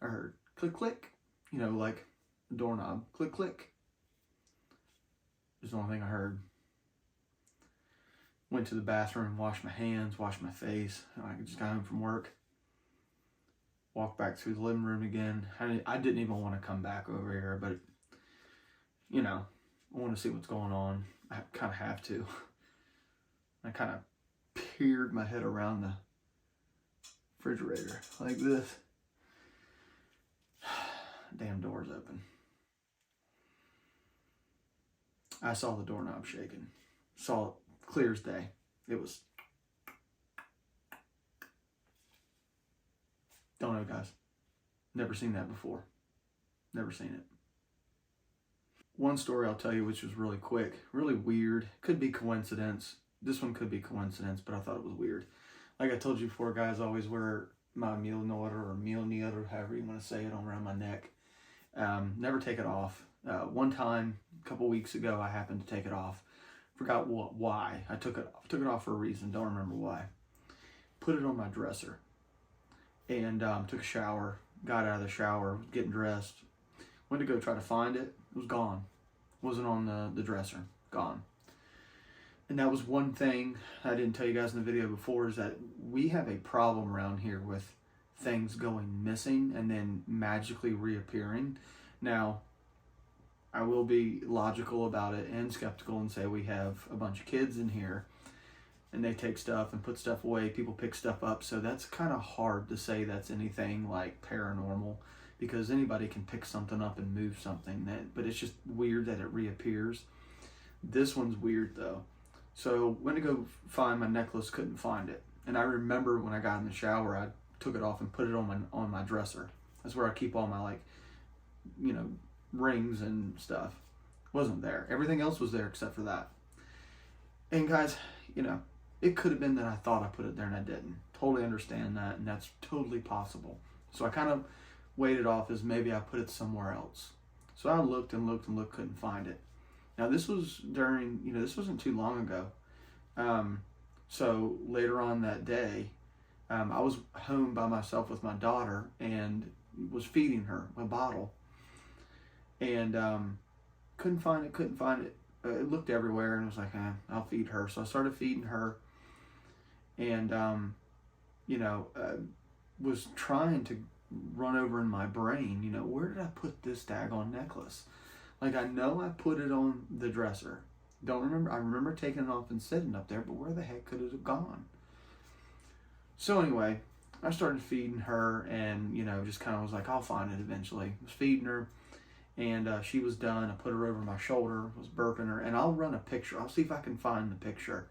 I heard click, click, like a doorknob. Click, click. It was the only thing I heard. Went to the bathroom, washed my hands, washed my face. I just got home from work. Walked back through the living room again. I didn't even want to come back over here, but, I want to see what's going on. I kind of have to. I kind of peered my head around the refrigerator like this. Damn door's open. I saw the doorknob shaking. Saw it clear as day. It was. Don't know, guys. Never seen that before. Never seen it. One story I'll tell you, which was really quick, really weird. Could be coincidence. This one could be coincidence, but I thought it was weird. Like I told you before, guys, I always wear my mealnoder or mealnoder, however you want to say it, around my neck. Never take it off. One time, a couple weeks ago, I happened to take it off. Forgot why. I took it off. Took it off for a reason. Don't remember why. Put it on my dresser. And took a shower. Got out of the shower, getting dressed. Went to go try to find it. It was gone. Wasn't on the dresser. Gone. And that was one thing I didn't tell you guys in the video before, is that we have a problem around here with things going missing and then magically reappearing. Now, I will be logical about it and skeptical and say we have a bunch of kids in here and they take stuff and put stuff away. People pick stuff up. So that's kind of hard to say that's anything like paranormal, because anybody can pick something up and move something. But it's just weird that it reappears. This one's weird though. So went to go find my necklace, couldn't find it. And I remember when I got in the shower, I took it off and put it on my dresser. That's where I keep all my, like, you know, rings and stuff. Wasn't there. Everything else was there except for that. And guys, you know, it could have been that I thought I put it there and I didn't. Totally understand that, and that's totally possible. So I kind of weighed it off as maybe I put it somewhere else. So I looked and looked and looked, couldn't find it. Now this was during, you know, this wasn't too long ago. So later on that day, I was home by myself with my daughter and was feeding her a bottle. And couldn't find it. It looked everywhere and was like, I'll feed her. So I started feeding her, and you know, was trying to run over in my brain, you know, where did I put this daggone necklace? Like, I know I put it on the dresser. Don't remember. I remember taking it off and sitting up there, but where the heck could it have gone? So anyway, I started feeding her, and, you know, just kind of was like, I'll find it eventually. I was feeding her, and she was done. I put her over my shoulder, was burping her, and I'll run a picture. I'll see if I can find the picture.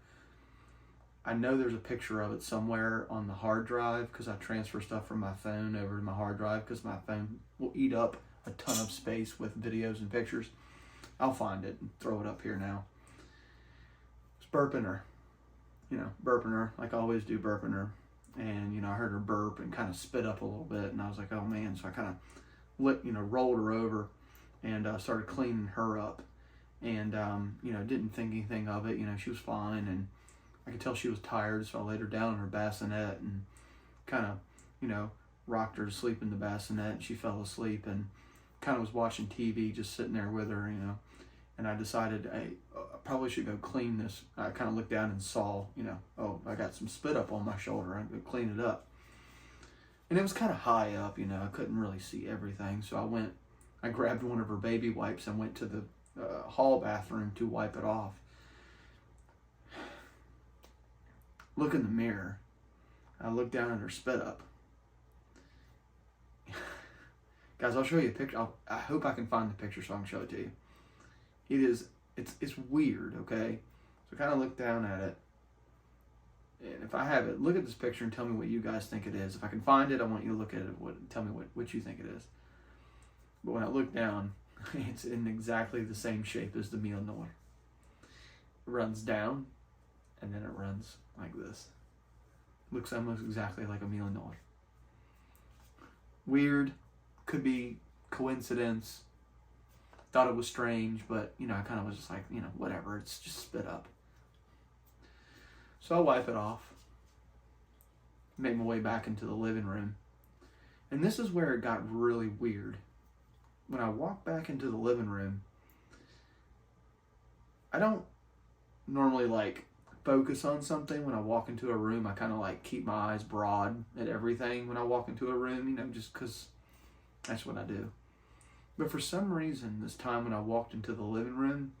I know there's a picture of it somewhere on the hard drive, because I transfer stuff from my phone over to my hard drive, because my phone will eat up a ton of space with videos and pictures. I'll find it and throw it up here now. I was burping her, you know, burping her like I always do, burping her. And, you know, I heard her burp and kind of spit up a little bit, and I was like, oh man. So I kind of rolled her over and started cleaning her up. And, you know, didn't think anything of it. You know, she was fine, and I could tell she was tired, so I laid her down in her bassinet and kind of, you know, rocked her to sleep in the bassinet, and she fell asleep, and kind of was watching TV, just sitting there with her, you know. And I decided I probably should go clean this. I kind of looked down and saw, you know, oh, I got some spit up on my shoulder. I'd go clean it up. And it was kind of high up, you know. I couldn't really see everything. So I grabbed one of her baby wipes and went to the hall bathroom to wipe it off. Look in the mirror. I looked down at her spit up. Guys, I'll show you a picture. I hope I can find the picture so I can show it to you. It's weird, okay? So kind of look down at it. And if I have it, look at this picture and tell me what you guys think it is. If I can find it, I want you to look at it. Tell me what you think it is. But when I look down, it's in exactly the same shape as the meal noir. It runs down, and then it runs like this. Looks almost exactly like a meal noir. Weird. Could be coincidence. Thought it was strange, but, you know, I kind of was just like, you know, whatever. It's just spit up. So I wipe it off. Make my way back into the living room. And this is where it got really weird. When I walk back into the living room, I don't normally, like, focus on something when I walk into a room. I kind of, like, keep my eyes broad at everything when I walk into a room, you know, just because that's what I do. But for some reason, this time when I walked into the living room,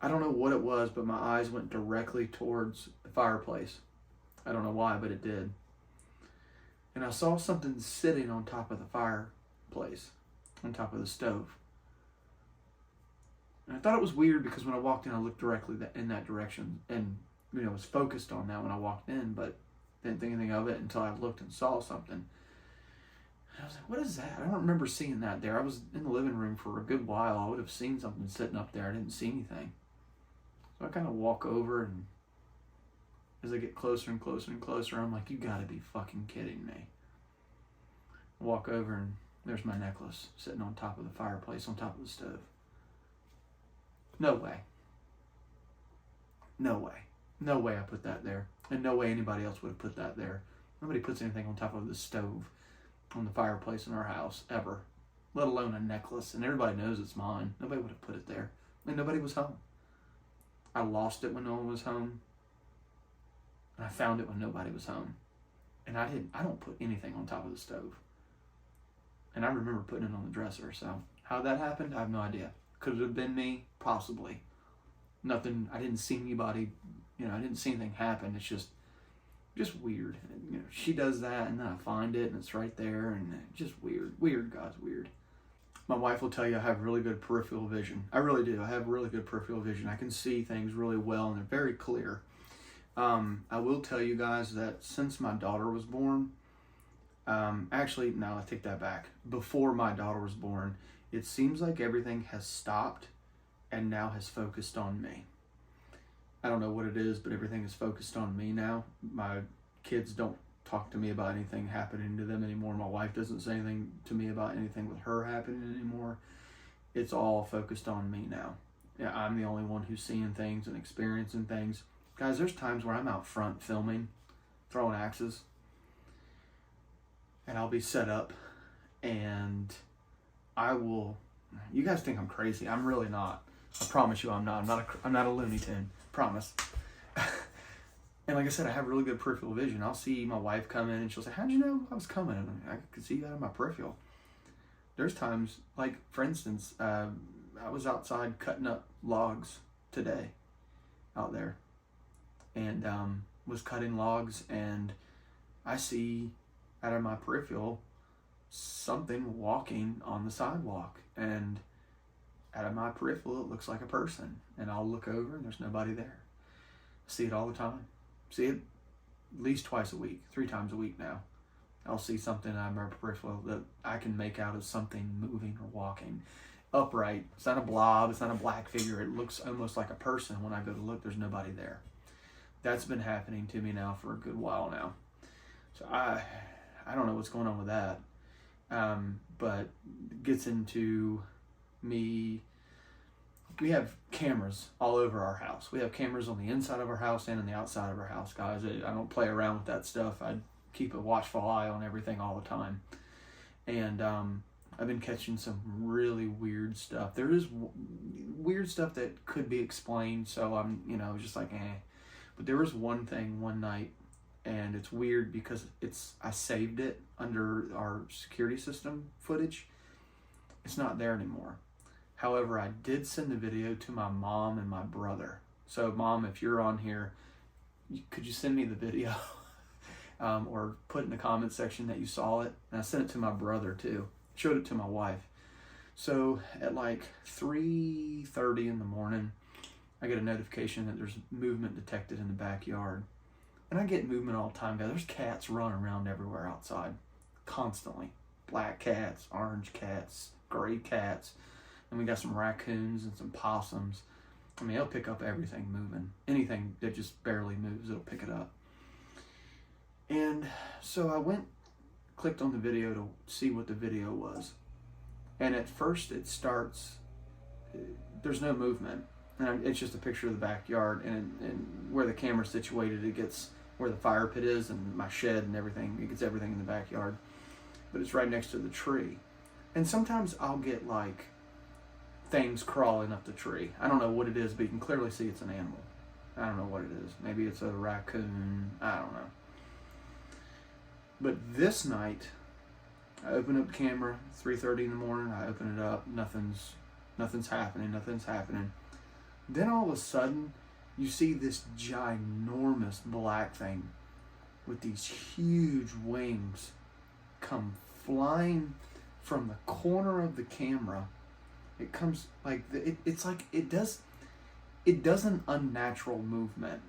I don't know what it was, but my eyes went directly towards the fireplace. I don't know why, but it did. And I saw something sitting on top of the fireplace, on top of the stove. And I thought it was weird because when I walked in, I looked directly in that direction and, you know, was focused on that when I walked in, but Didn't think anything of it until I looked and saw something. And I was like, what is that? I don't remember seeing that there. I was in the living room for a good while. I would have seen something sitting up there. I didn't see anything. So I kind of walk over, and as I get closer and closer and closer, I'm like, you gotta be fucking kidding me. I walk over, and there's my necklace sitting on top of the fireplace, on top of the stove. No way. No way. No way I put that there. And no way anybody else would have put that there. Nobody puts anything on top of the stove on the fireplace in our house, ever. Let alone a necklace. And everybody knows it's mine. Nobody would have put it there. And nobody was home. I lost it when no one was home. And I found it when nobody was home. And I don't put anything on top of the stove. And I remember putting it on the dresser. So how that happened, I have no idea. Could it have been me? Possibly. Nothing, I didn't see anybody, I didn't see anything happen. It's just weird. She does that, and then I find it, and it's right there, and just weird. Weird, God's weird. My wife will tell you I have really good peripheral vision. I really do. I have really good peripheral vision. I can see things really well, and they're very clear. I will tell you guys that since my daughter was born, actually, no, I take that back. Before my daughter was born, it seems like everything has stopped and now has focused on me. I don't know what it is, but everything is focused on me now. My kids don't talk to me about anything happening to them anymore. My wife doesn't say anything to me about anything with her happening anymore. It's all focused on me now. Yeah, I'm the only one who's seeing things and experiencing things. Guys, there's times where I'm out front filming, throwing axes, and I'll be set up, and I will, you guys think I'm crazy. I'm really not. I promise you I'm not. I'm not a Looney Tune. Promise. And like I said, I have really good peripheral vision. I'll see my wife come in, and she'll say, how'd you know I was coming? And I could see that in my peripheral. There's times, like for instance, I was outside cutting up logs today out there, and was cutting logs, and I see out of my peripheral something walking on the sidewalk, and out of my peripheral it looks like a person, and I'll look over and there's nobody there. I see it all the time. See it at least twice a week, 3 times a week now. I'll see something out of my peripheral that I can make out as something moving or walking upright. It's not a blob, it's not a black figure. It looks almost like a person. When I go to look, there's nobody there. That's been happening to me now for a good while now. So I don't know what's going on with that. But it gets into me. We have cameras all over our house. We have cameras on the inside of our house and on the outside of our house, guys. I don't play around with that stuff. I keep a watchful eye on everything all the time. And I've been catching some really weird stuff. There is weird stuff that could be explained, so I'm, just like, eh. But there was one thing one night, and it's weird because I saved it under our security system footage. It's not there anymore. However, I did send the video to my mom and my brother. So Mom, if you're on here, could you send me the video? Or put in the comment section that you saw it. And I sent it to my brother too. Showed it to my wife. So at like 3:30 in the morning, I get a notification that there's movement detected in the backyard. And I get movement all the time, guys. There's cats running around everywhere outside, constantly. Black cats, orange cats, gray cats. And we got some raccoons and some possums. I mean, it'll pick up everything moving. Anything that just barely moves, it'll pick it up. And so I clicked on the video to see what the video was. And at first it starts, there's no movement. And it's just a picture of the backyard, and where the camera's situated, it gets where the fire pit is and my shed and everything. It gets everything in the backyard. But it's right next to the tree. And sometimes I'll get like things crawling up the tree. I don't know what it is, but you can clearly see it's an animal. I don't know what it is. Maybe it's a raccoon. I don't know. But this night, I open up the camera, 3:30 in the morning. I open it up. Nothing's happening. Then all of a sudden, you see this ginormous black thing with these huge wings come flying from the corner of the camera. It comes like it's like it does an unnatural movement.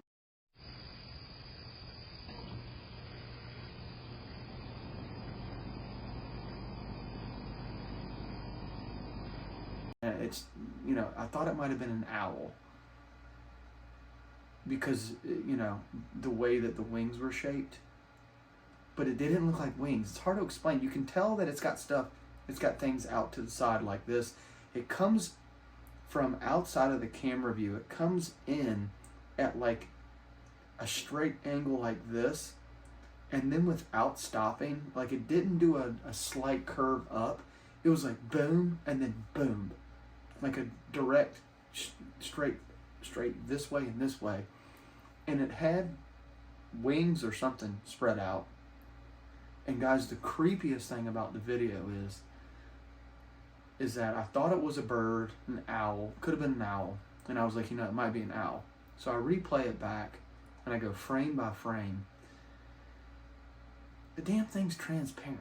It's, you know, I thought it might have been an owl because, you know, the way that the wings were shaped, but it didn't look like wings. It's hard to explain. You can tell that it's got things out to the side like this. It comes from outside of the camera view. It comes in at like a straight angle like this, and then without stopping, like it didn't do a slight curve up. It was like boom and then boom, like a direct straight this way and this way. And it had wings or something spread out. And guys, the creepiest thing about the video is that I thought it was a bird, an owl, could have been an owl, and I was like, you know, it might be an owl. So I replay it back, and I go frame by frame. The damn thing's transparent.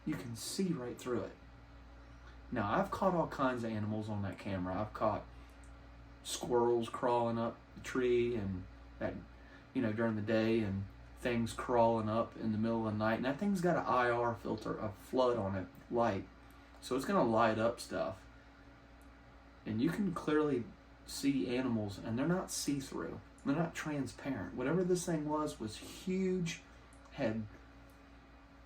You can see right through it. Now, I've caught all kinds of animals on that camera. I've caught squirrels crawling up the tree and that, you know, during the day, and things crawling up in the middle of the night. And that thing's got an IR filter, a flood on it, light. So it's going to light up stuff. And you can clearly see animals, and they're not see-through. They're not transparent. Whatever this thing was huge.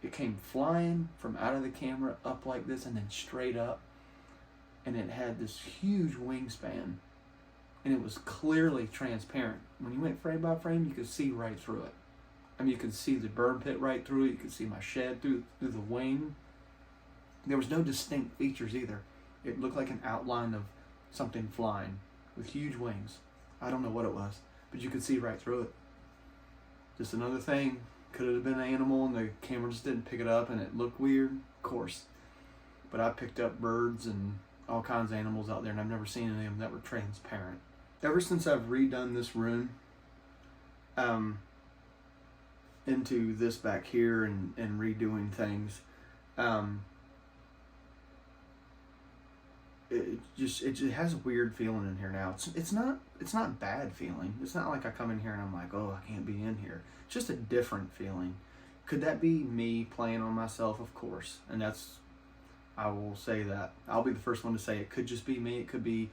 It came flying from out of the camera up like this and then straight up. And it had this huge wingspan. And it was clearly transparent. When you went frame by frame, you could see right through it. I mean, you could see the burn pit right through it. You could see my shed through the wing. There was no distinct features either. It looked like an outline of something flying with huge wings. I don't know what it was, but you could see right through it. Just another thing. Could it have been an animal and the camera just didn't pick it up and it looked weird? Of course. But I picked up birds and all kinds of animals out there, and I've never seen any of them that were transparent. Ever since I've redone this room into this back here and redoing things, it just has a weird feeling in here now. It's not bad feeling. It's not like I come in here and I'm like, oh, I can't be in here. It's just a different feeling. Could that be me playing on myself? Of course. And I will say that. I'll be the first one to say it could just be me. It could be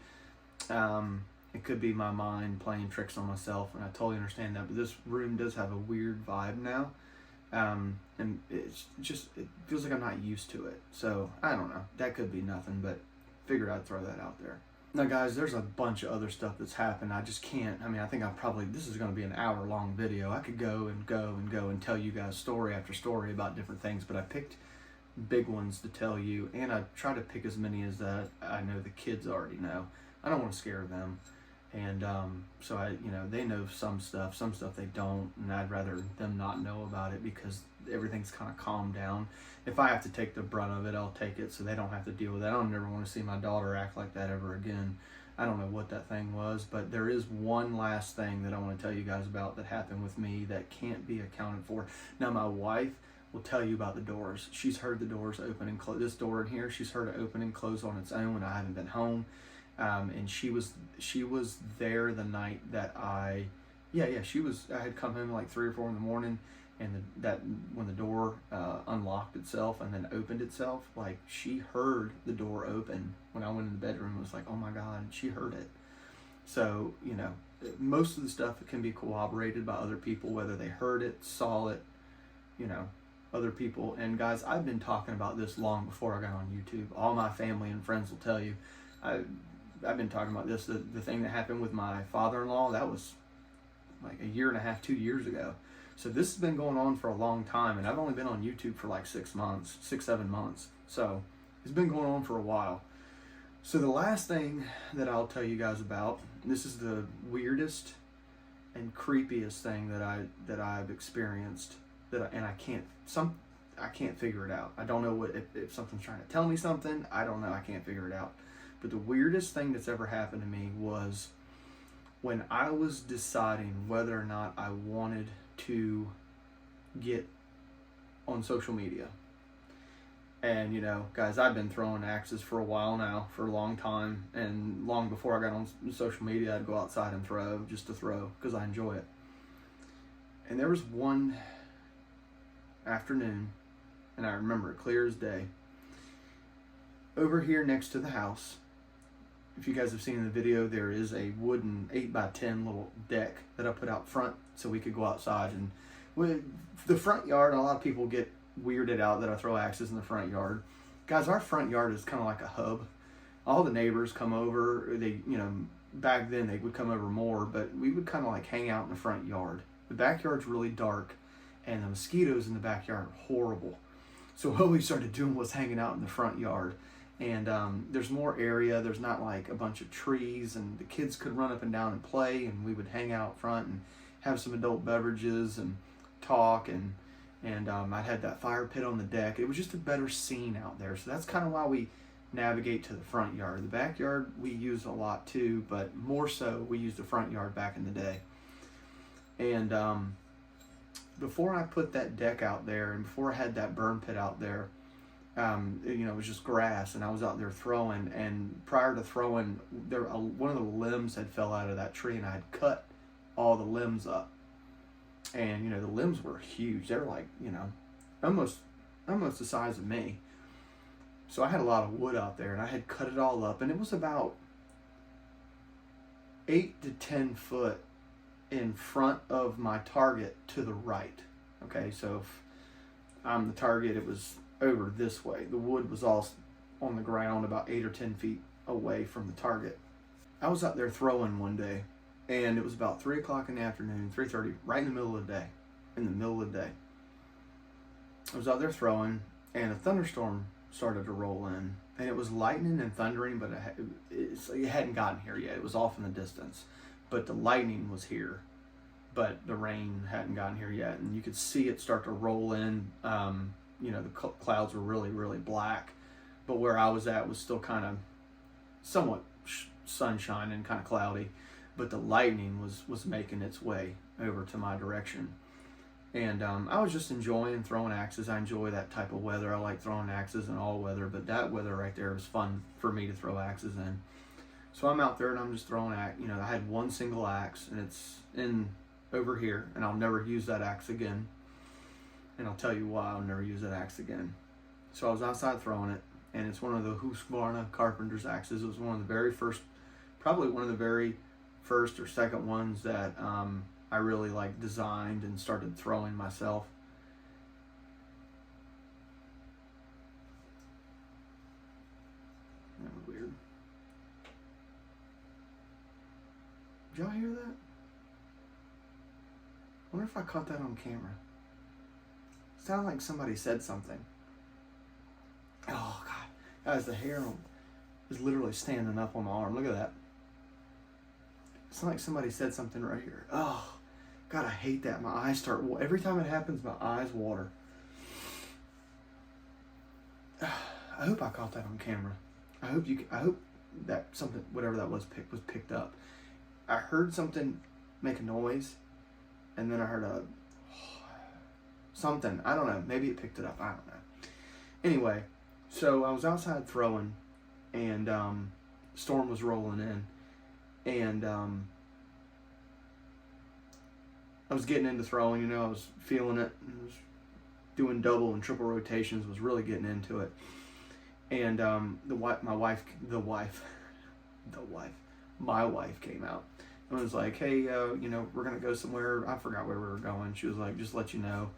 my mind playing tricks on myself, and I totally understand that. But this room does have a weird vibe now. And it feels like I'm not used to it. So I don't know. That could be nothing, but figured I'd throw that out there. Now guys, there's a bunch of other stuff that's happened. I just can't, I think this is going to be an hour-long video. I could go and tell you guys story after story about different things, but I picked big ones to tell you, and I try to pick as many as that I know the kids already know. I don't want to scare them, and so they know some stuff they don't, and I'd rather them not know about it because everything's kind of calmed down. If I have to take the brunt of it, I'll take it so they don't have to deal with that. I don't ever want to see my daughter act like that ever again. I don't know what that thing was, but there is one last thing that I want to tell you guys about that happened with me that can't be accounted for. Now, my wife will tell you about the doors. She's heard the doors open and close. This door in here, she's heard it open and close on its own when I haven't been home. And she was there the night that I had come home like 3 or 4 in the morning, and that when the door unlocked itself and then opened itself, like she heard the door open when I went in the bedroom. It was like, oh my God, she heard it. So, most of the stuff can be corroborated by other people, whether they heard it, saw it, other people. And guys, I've been talking about this long before I got on YouTube. All my family and friends will tell you. I've been talking about this. The thing that happened with my father-in-law, that was like 1.5 years, 2 years ago. So this has been going on for a long time, and I've only been on YouTube for like 6 months, 7 months. So it's been going on for a while. So the last thing that I'll tell you guys about, this is the weirdest and creepiest thing that I've experienced, I can't figure it out. I don't know if something's trying to tell me something. I don't know. I can't figure it out. But the weirdest thing that's ever happened to me was when I was deciding whether or not I wanted to get on social media. And, you know, guys, I've been throwing axes for a while now, for a long time. And long before I got on social media, I'd go outside and throw, just to throw, because I enjoy it. And there was one afternoon, and I remember it clear as day, over here next to the house. If you guys have seen the video, there is a wooden 8x10 little deck that I put out front so we could go outside. And with the front yard, a lot of people get weirded out that I throw axes in the front yard. Guys, our front yard is kind of like a hub. All the neighbors come over. They, you know, back then they would come over more, but we would kind of like hang out in the front yard. The backyard's really dark, and the mosquitoes in the backyard are horrible. So what we started doing was hanging out in the front yard. And there's more area. There's not like a bunch of trees, and the kids could run up and down and play, and we would hang out front and have some adult beverages and talk, and I had that fire pit on the deck. It was just a better scene out there. So that's kind of why we navigate to the front yard. The backyard we use a lot too, but more so we used the front yard back in the day. And before I put that deck out there, and before I had that burn pit out there, you know, it was just grass, and I was out there throwing. And prior to throwing, one of the limbs had fell out of that tree, and I had cut all the limbs up. And you know, the limbs were huge. They were like, you know, almost the size of me. So I had a lot of wood out there, and I had cut it all up, and it was about 8 to 10 foot in front of my target to the right. Okay, so if I'm the target, it was over this way. The wood was all on the ground about 8 or 10 feet away from the target. I was out there throwing one day, and it was about 3 o'clock in the afternoon, 3:30, right in the middle of the day. In the middle of the day, I was out there throwing, and a thunderstorm started to roll in, and it was lightning and thundering, but it hadn't gotten here yet. It was off in the distance, but the lightning was here, but the rain hadn't gotten here yet, and you could see it start to roll in. You know, the clouds were really, really black, but where I was at was still kind of somewhat sunshine and kind of cloudy, but the lightning was making its way over to my direction. And I was just enjoying throwing axes. I enjoy that type of weather. I like throwing axes in all weather, but that weather right there was fun for me to throw axes in. So I'm out there and I'm just throwing you know, I had one single axe, and it's in over here, and I'll never use that axe again. And I'll tell you why I'll never use that axe again. So I was outside throwing it, and it's one of the Husqvarna carpenter's axes. It was one of the very first, probably one of the very first or second ones that I really like designed and started throwing myself. That was weird. Did y'all hear that? I wonder if I caught that on camera. It sounded like somebody said something. Oh God, guys, the hair is literally standing up on my arm. Look at that. It's like somebody said something right here. Oh God, I hate that. My eyes start, every time it happens, my eyes water. I hope I caught that on camera. I hope that something, whatever that was picked up. I heard something make a noise, and then I heard something. I don't know. Maybe it picked it up. I don't know. Anyway, so I was outside throwing, and storm was rolling in, and I was getting into throwing. You know, I was feeling it. I was doing double and triple rotations. Was really getting into it, and my wife came out and was like, "Hey, you know, we're gonna go somewhere. I forgot where we were going." She was like, "Just let you know,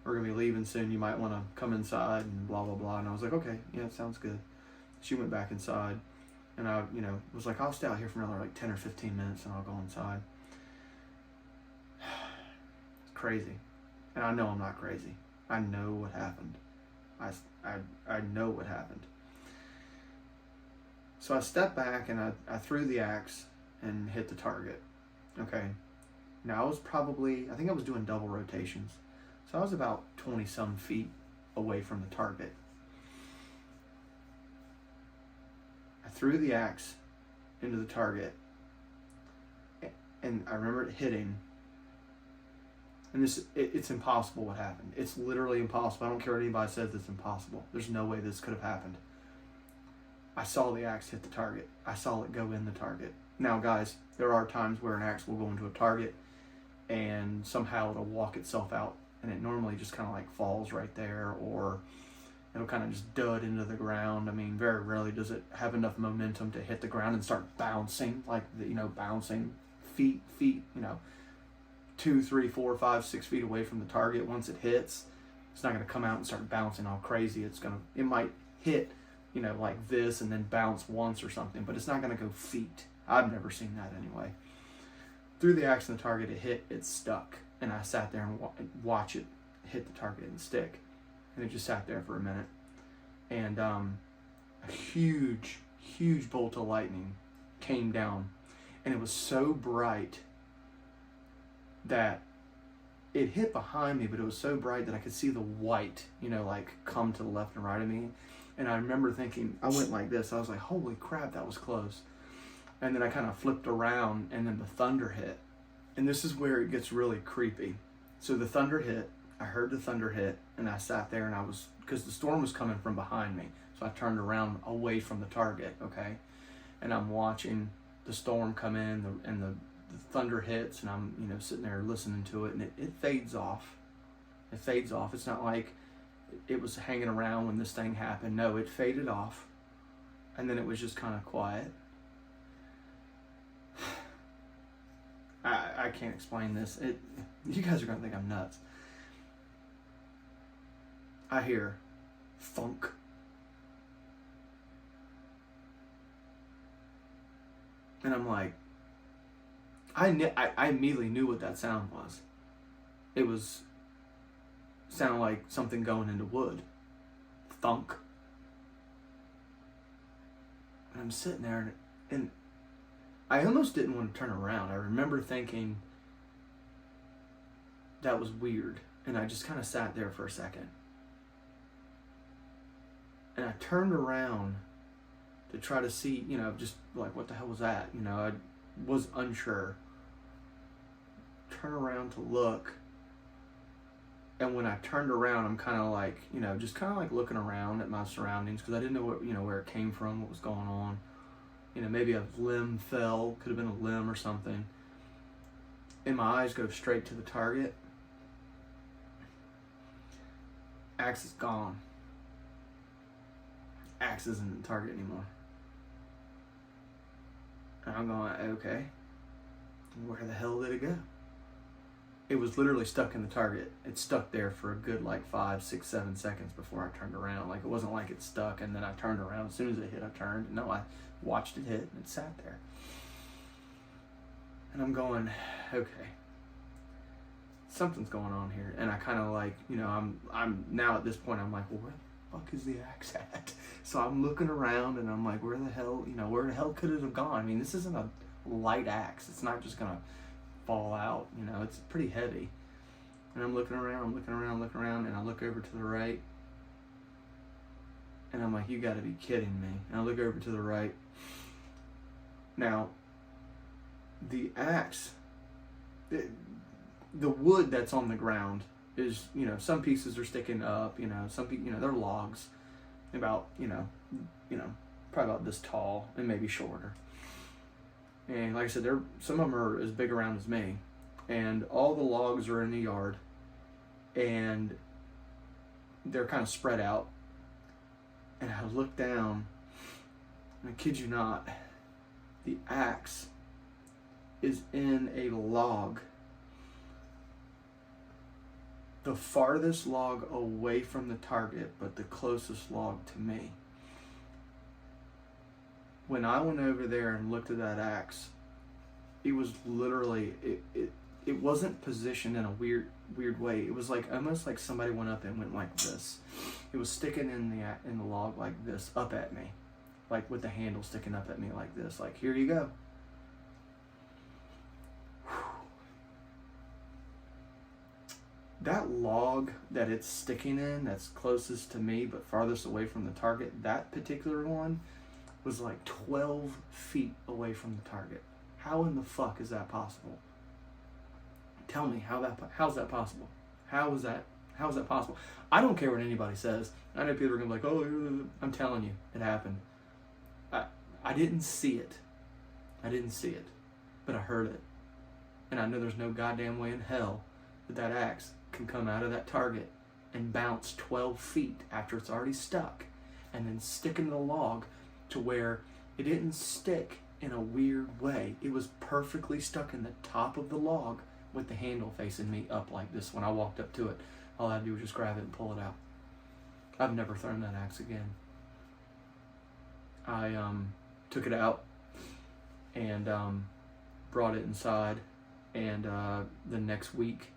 we're gonna be leaving soon. You might want to come inside and blah blah blah." And I was like, "Okay, yeah, sounds good." She went back inside, and I, you know, was like, "I'll stay out here for another like 10 or 15 minutes, and I'll go inside." It's crazy, and I know I'm not crazy. I know what happened. I know what happened. So I stepped back and I threw the axe and hit the target. Okay. Now I think I was doing double rotations. So I was about 20 some feet away from the target. I threw the axe into the target, and I remember it hitting, And it's impossible what happened. It's literally impossible. I don't care what anybody says, it's impossible. There's no way this could have happened. I saw the axe hit the target. I saw it go in the target. Now, guys, there are times where an axe will go into a target and somehow it'll walk itself out, and it normally just kind of like falls right there, or it'll kind of just dud into the ground. I mean, very rarely does it have enough momentum to hit the ground and start bouncing, like, bouncing feet, 2, 3, 4, 5, 6 feet away from the target. Once it hits, it's not going to come out and start bouncing all crazy. It might hit, like this and then bounce once or something, but it's not going to go feet. I've never seen that anyway. Threw the axe in the target, it hit, it stuck, and I sat there and watch it hit the target and stick, and it just sat there for a minute, and a huge bolt of lightning came down, and it was so bright that it hit behind me, but it was so bright that I could see the white, like come to the left and right of me. And I remember thinking, I went like this, I was like, holy crap, that was close. And then I kind of flipped around, and then the thunder hit. And this is where it gets really creepy. So the thunder hit, I heard the thunder hit, and I sat there, and because the storm was coming from behind me, so I turned around away from the target, okay? And I'm watching the storm come in, and the thunder hits, and I'm, sitting there listening to it, and it fades off. It fades off. It's not like it was hanging around when this thing happened. No, it faded off, and then it was just kind of quiet. I can't explain this. You guys are gonna think I'm nuts. I hear thunk. And I'm like, I immediately knew what that sound was. It sounded like something going into wood. Thunk. And I'm sitting there, and I almost didn't want to turn around. I remember thinking that was weird, and I just kind of sat there for a second. And I turned around to try to see, just like, what the hell was that? I was unsure. Turn around to look, and when I turned around, I'm kind of like, just kind of like looking around at my surroundings, because I didn't know what, where it came from, what was going on. Maybe a limb fell, could have been a limb or something. And my eyes go straight to the target. Axe is gone. Axe isn't the target anymore. And I'm going, okay, where the hell did it go? It was literally stuck in the target. It stuck there for a good 5, 6, 7 seconds before I turned around. Like, it wasn't like it stuck and then I turned around. As soon as it hit, I turned. No, I watched it hit and it sat there. And I'm going, okay, something's going on here. And I kind of I'm now at this point, I'm like, well, where the fuck is the axe at? So I'm looking around and I'm like, where the hell could it have gone? I mean, this isn't a light axe. It's not just gonna fall out, it's pretty heavy. And I'm looking around, and I look over to the right, and I'm like, you gotta be kidding me. And I look over to the right. Now, the axe, the wood that's on the ground is, some pieces are sticking up, some people, they're logs about, probably about this tall and maybe shorter. And like I said, some of them are as big around as me. And all the logs are in the yard. And they're kind of spread out. And I look down, and I kid you not, the axe is in a log. The farthest log away from the target, but the closest log to me. When I went over there and looked at that axe, it was literally, it wasn't positioned in a weird way. It was almost like somebody went up and went like this. It was sticking in the log like this, up at me, like with the handle sticking up at me like this. Like, here you go. That log that it's sticking in, that's closest to me but farthest away from the target, that particular one was 12 feet away from the target. How in the fuck is that possible? Tell me how's that possible? How is that possible? I don't care what anybody says. I know people are gonna be like, oh, I'm telling you, it happened. I didn't see it. But I heard it. And I know there's no goddamn way in hell that axe can come out of that target and bounce 12 feet after it's already stuck and then stick into the log to where it didn't stick in a weird way. It was perfectly stuck in the top of the log with the handle facing me up like this. When I walked up to it, all I had to do was just grab it and pull it out. I've never thrown that axe again. I took it out and brought it inside, and the next week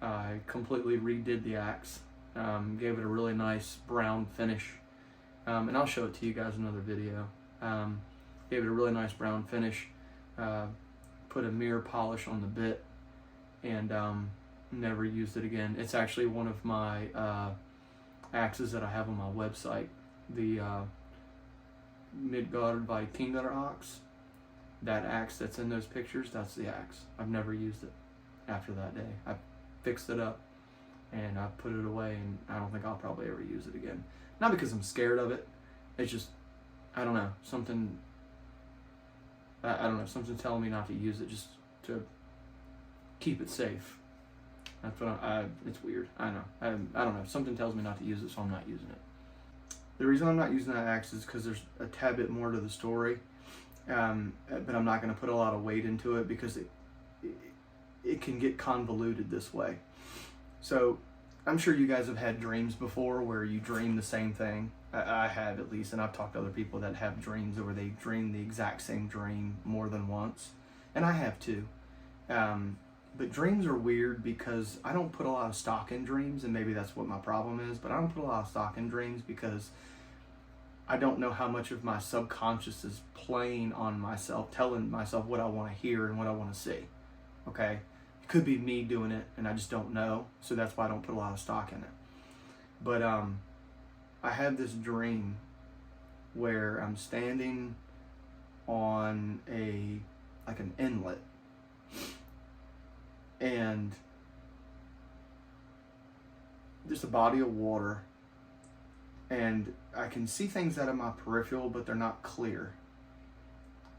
I completely redid the axe, gave it a really nice brown finish, and I'll show it to you guys in another video. Gave it a really nice brown finish, put a mirror polish on the bit, and never used it again. It's actually one of my axes that I have on my website, the Midgard Vikinger axe. That axe that's in those pictures, that's the axe. I've never used it after that day. I fixed it up and I put it away, and I don't think I'll probably ever use it again. Not because I'm scared of it. It's just, I don't know, something something's telling me not to use it, just to keep it safe. That's what it's weird. I know. I don't know. Something tells me not to use it, so I'm not using it. The reason I'm not using that axe is because there's a tad bit more to the story. But I'm not going to put a lot of weight into it because it can get convoluted this way. So I'm sure you guys have had dreams before where you dream the same thing. I have, at least, and I've talked to other people that have dreams where they dream the exact same dream more than once, and I have too. But dreams are weird because I don't put a lot of stock in dreams, and maybe that's what my problem is, but I don't put a lot of stock in dreams because I don't know how much of my subconscious is playing on myself, telling myself what I want to hear and what I want to see. Okay? It could be me doing it, and I just don't know, so that's why I don't put a lot of stock in it. But I had this dream where I'm standing on an inlet, and just a body of water, and I can see things out of my peripheral, but they're not clear.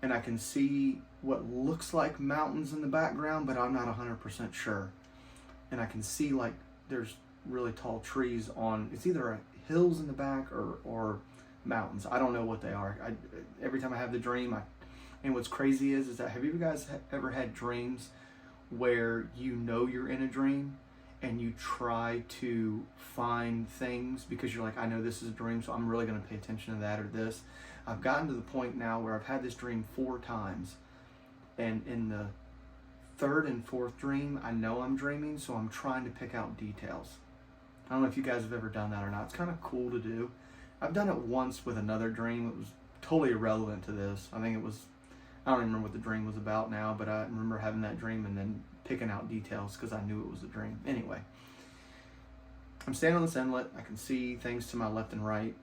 And I can see what looks like mountains in the background, but I'm not 100% sure. And I can see like there's really tall trees on, it's either hills in the back or mountains. I don't know what they are. Every time I have the dream, and what's crazy is that, have you guys ever had dreams where you know you're in a dream and you try to find things because you're like, I know this is a dream, so I'm really going to pay attention to that or this. I've gotten to the point now where I've had this dream 4 times, and in the 3rd and 4th dream, I know I'm dreaming, so I'm trying to pick out details. I don't know if you guys have ever done that or not. It's kind of cool to do. I've done it once with another dream. It was totally irrelevant to this. I think it was, I don't even remember what the dream was about now, but I remember having that dream and then picking out details because I knew it was a dream. Anyway, I'm standing on this inlet. I can see things to my left and right.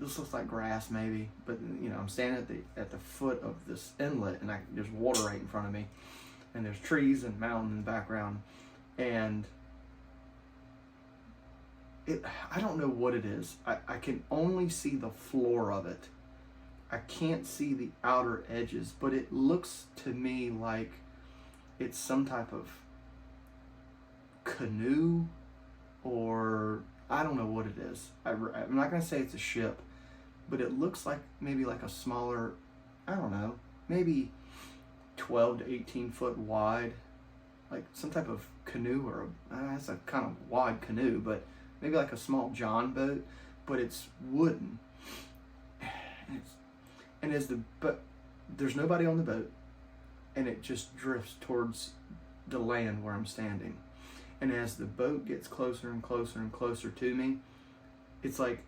This looks like grass maybe, but you know, I'm standing at the foot of this inlet, and there's water right in front of me, and there's trees and mountain in the background, and I don't know what it is. I can only see the floor of it. I can't see the outer edges, but it looks to me like it's some type of canoe, or I don't know what it is. I'm not going to say it's a ship, but it looks like maybe like a smaller, I don't know, maybe 12 to 18 foot wide, like some type of canoe, or that's a kind of wide canoe, but maybe like a small John boat, but it's wooden. But there's nobody on the boat, and it just drifts towards the land where I'm standing. And as the boat gets closer and closer and closer to me, it's like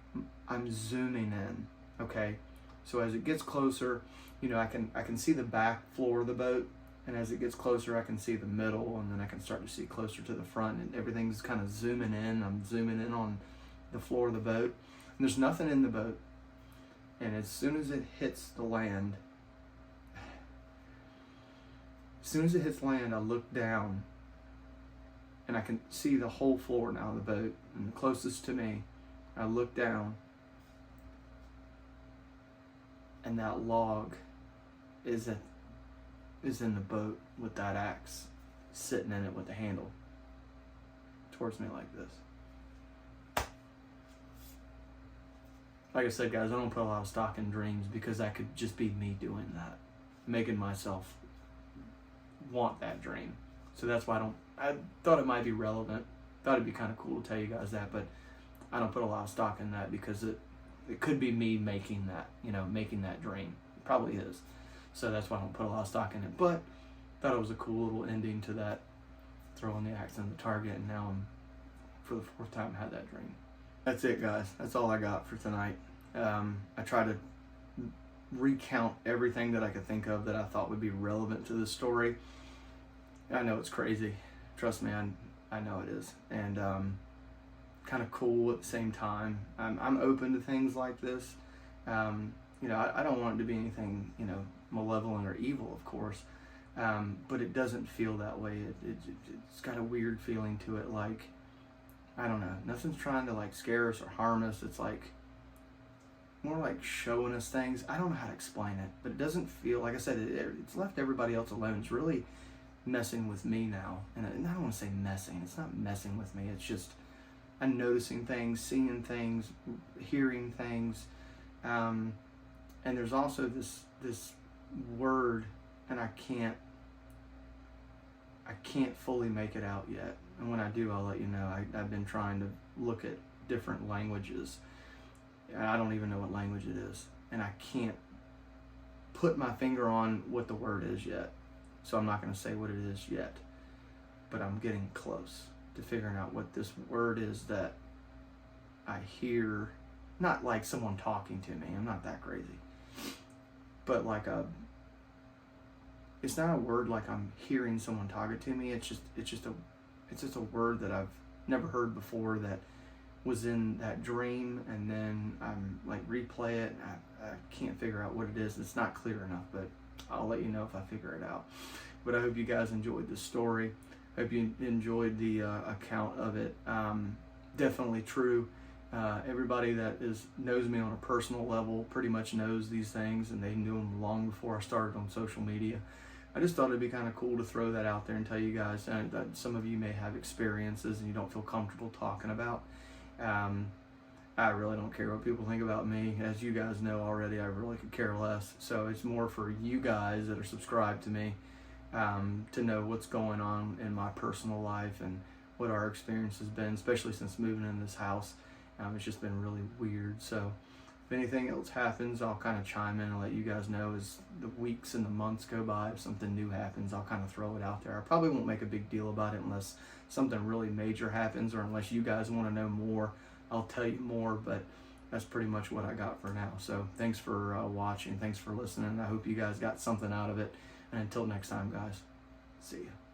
I'm zooming in. Okay, so as it gets closer, you know, I can see the back floor of the boat, and as it gets closer, I can see the middle, and then I can start to see closer to the front, and everything's kind of zooming in. I'm zooming in on the floor of the boat, and there's nothing in the boat. And as soon as it hits the land, I look down, and I can see the whole floor now of the boat. And the closest to me, I look down, and that log is in the boat with that axe sitting in it with the handle towards me like this. Like I said, guys, I don't put a lot of stock in dreams because that could just be me doing that, making myself want that dream. So that's why I thought it might be relevant. Thought it'd be kind of cool to tell you guys that, but I don't put a lot of stock in that because it could be me making that, making that dream. It probably is. So that's why I don't put a lot of stock in it. But thought it was a cool little ending to that, throwing the axe in the target, and now I'm, for the 4th time, had that dream. That's it, guys. That's all I got for tonight. I try to recount everything that I could think of that I thought would be relevant to this story. I know it's crazy. Trust me, I know it is. And kind of cool at the same time. I'm open to things like this. I don't want it to be anything, malevolent or evil, of course. But it doesn't feel that way. It's got a weird feeling to it, like, I don't know, nothing's trying to like scare us or harm us. It's like more like showing us things. I don't know how to explain it, but it doesn't feel, like I said, it's left everybody else alone. It's really messing with me now. And I don't want to say messing. It's not messing with me. It's just I'm noticing things, seeing things, hearing things. And there's also this word, and I can't fully make it out yet. And when I do, I'll let you know. I've been trying to look at different languages, and I don't even know what language it is. And I can't put my finger on what the word is yet. So I'm not going to say what it is yet. But I'm getting close to figuring out what this word is that I hear. Not like someone talking to me. I'm not that crazy. But like it's not a word like I'm hearing someone talking to me. It's just a word that I've never heard before that was in that dream, and then I'm like replay it. And I can't figure out what it is. It's not clear enough, but I'll let you know if I figure it out. But I hope you guys enjoyed this story. I hope you enjoyed the account of it. Definitely true. Everybody that knows me on a personal level pretty much knows these things, and they knew them long before I started on social media. I just thought it'd be kind of cool to throw that out there and tell you guys that some of you may have experiences and you don't feel comfortable talking about. I really don't care what people think about me. As you guys know already, I really could care less. So it's more for you guys that are subscribed to me to know what's going on in my personal life and what our experience has been, especially since moving in this house. It's just been really weird. So if anything else happens, I'll kind of chime in and let you guys know as the weeks and the months go by. If something new happens, I'll kind of throw it out there. I probably won't make a big deal about it unless something really major happens, or unless you guys want to know more. I'll tell you more, but that's pretty much what I got for now. So thanks for watching. Thanks for listening. I hope you guys got something out of it. And until next time, guys, see ya.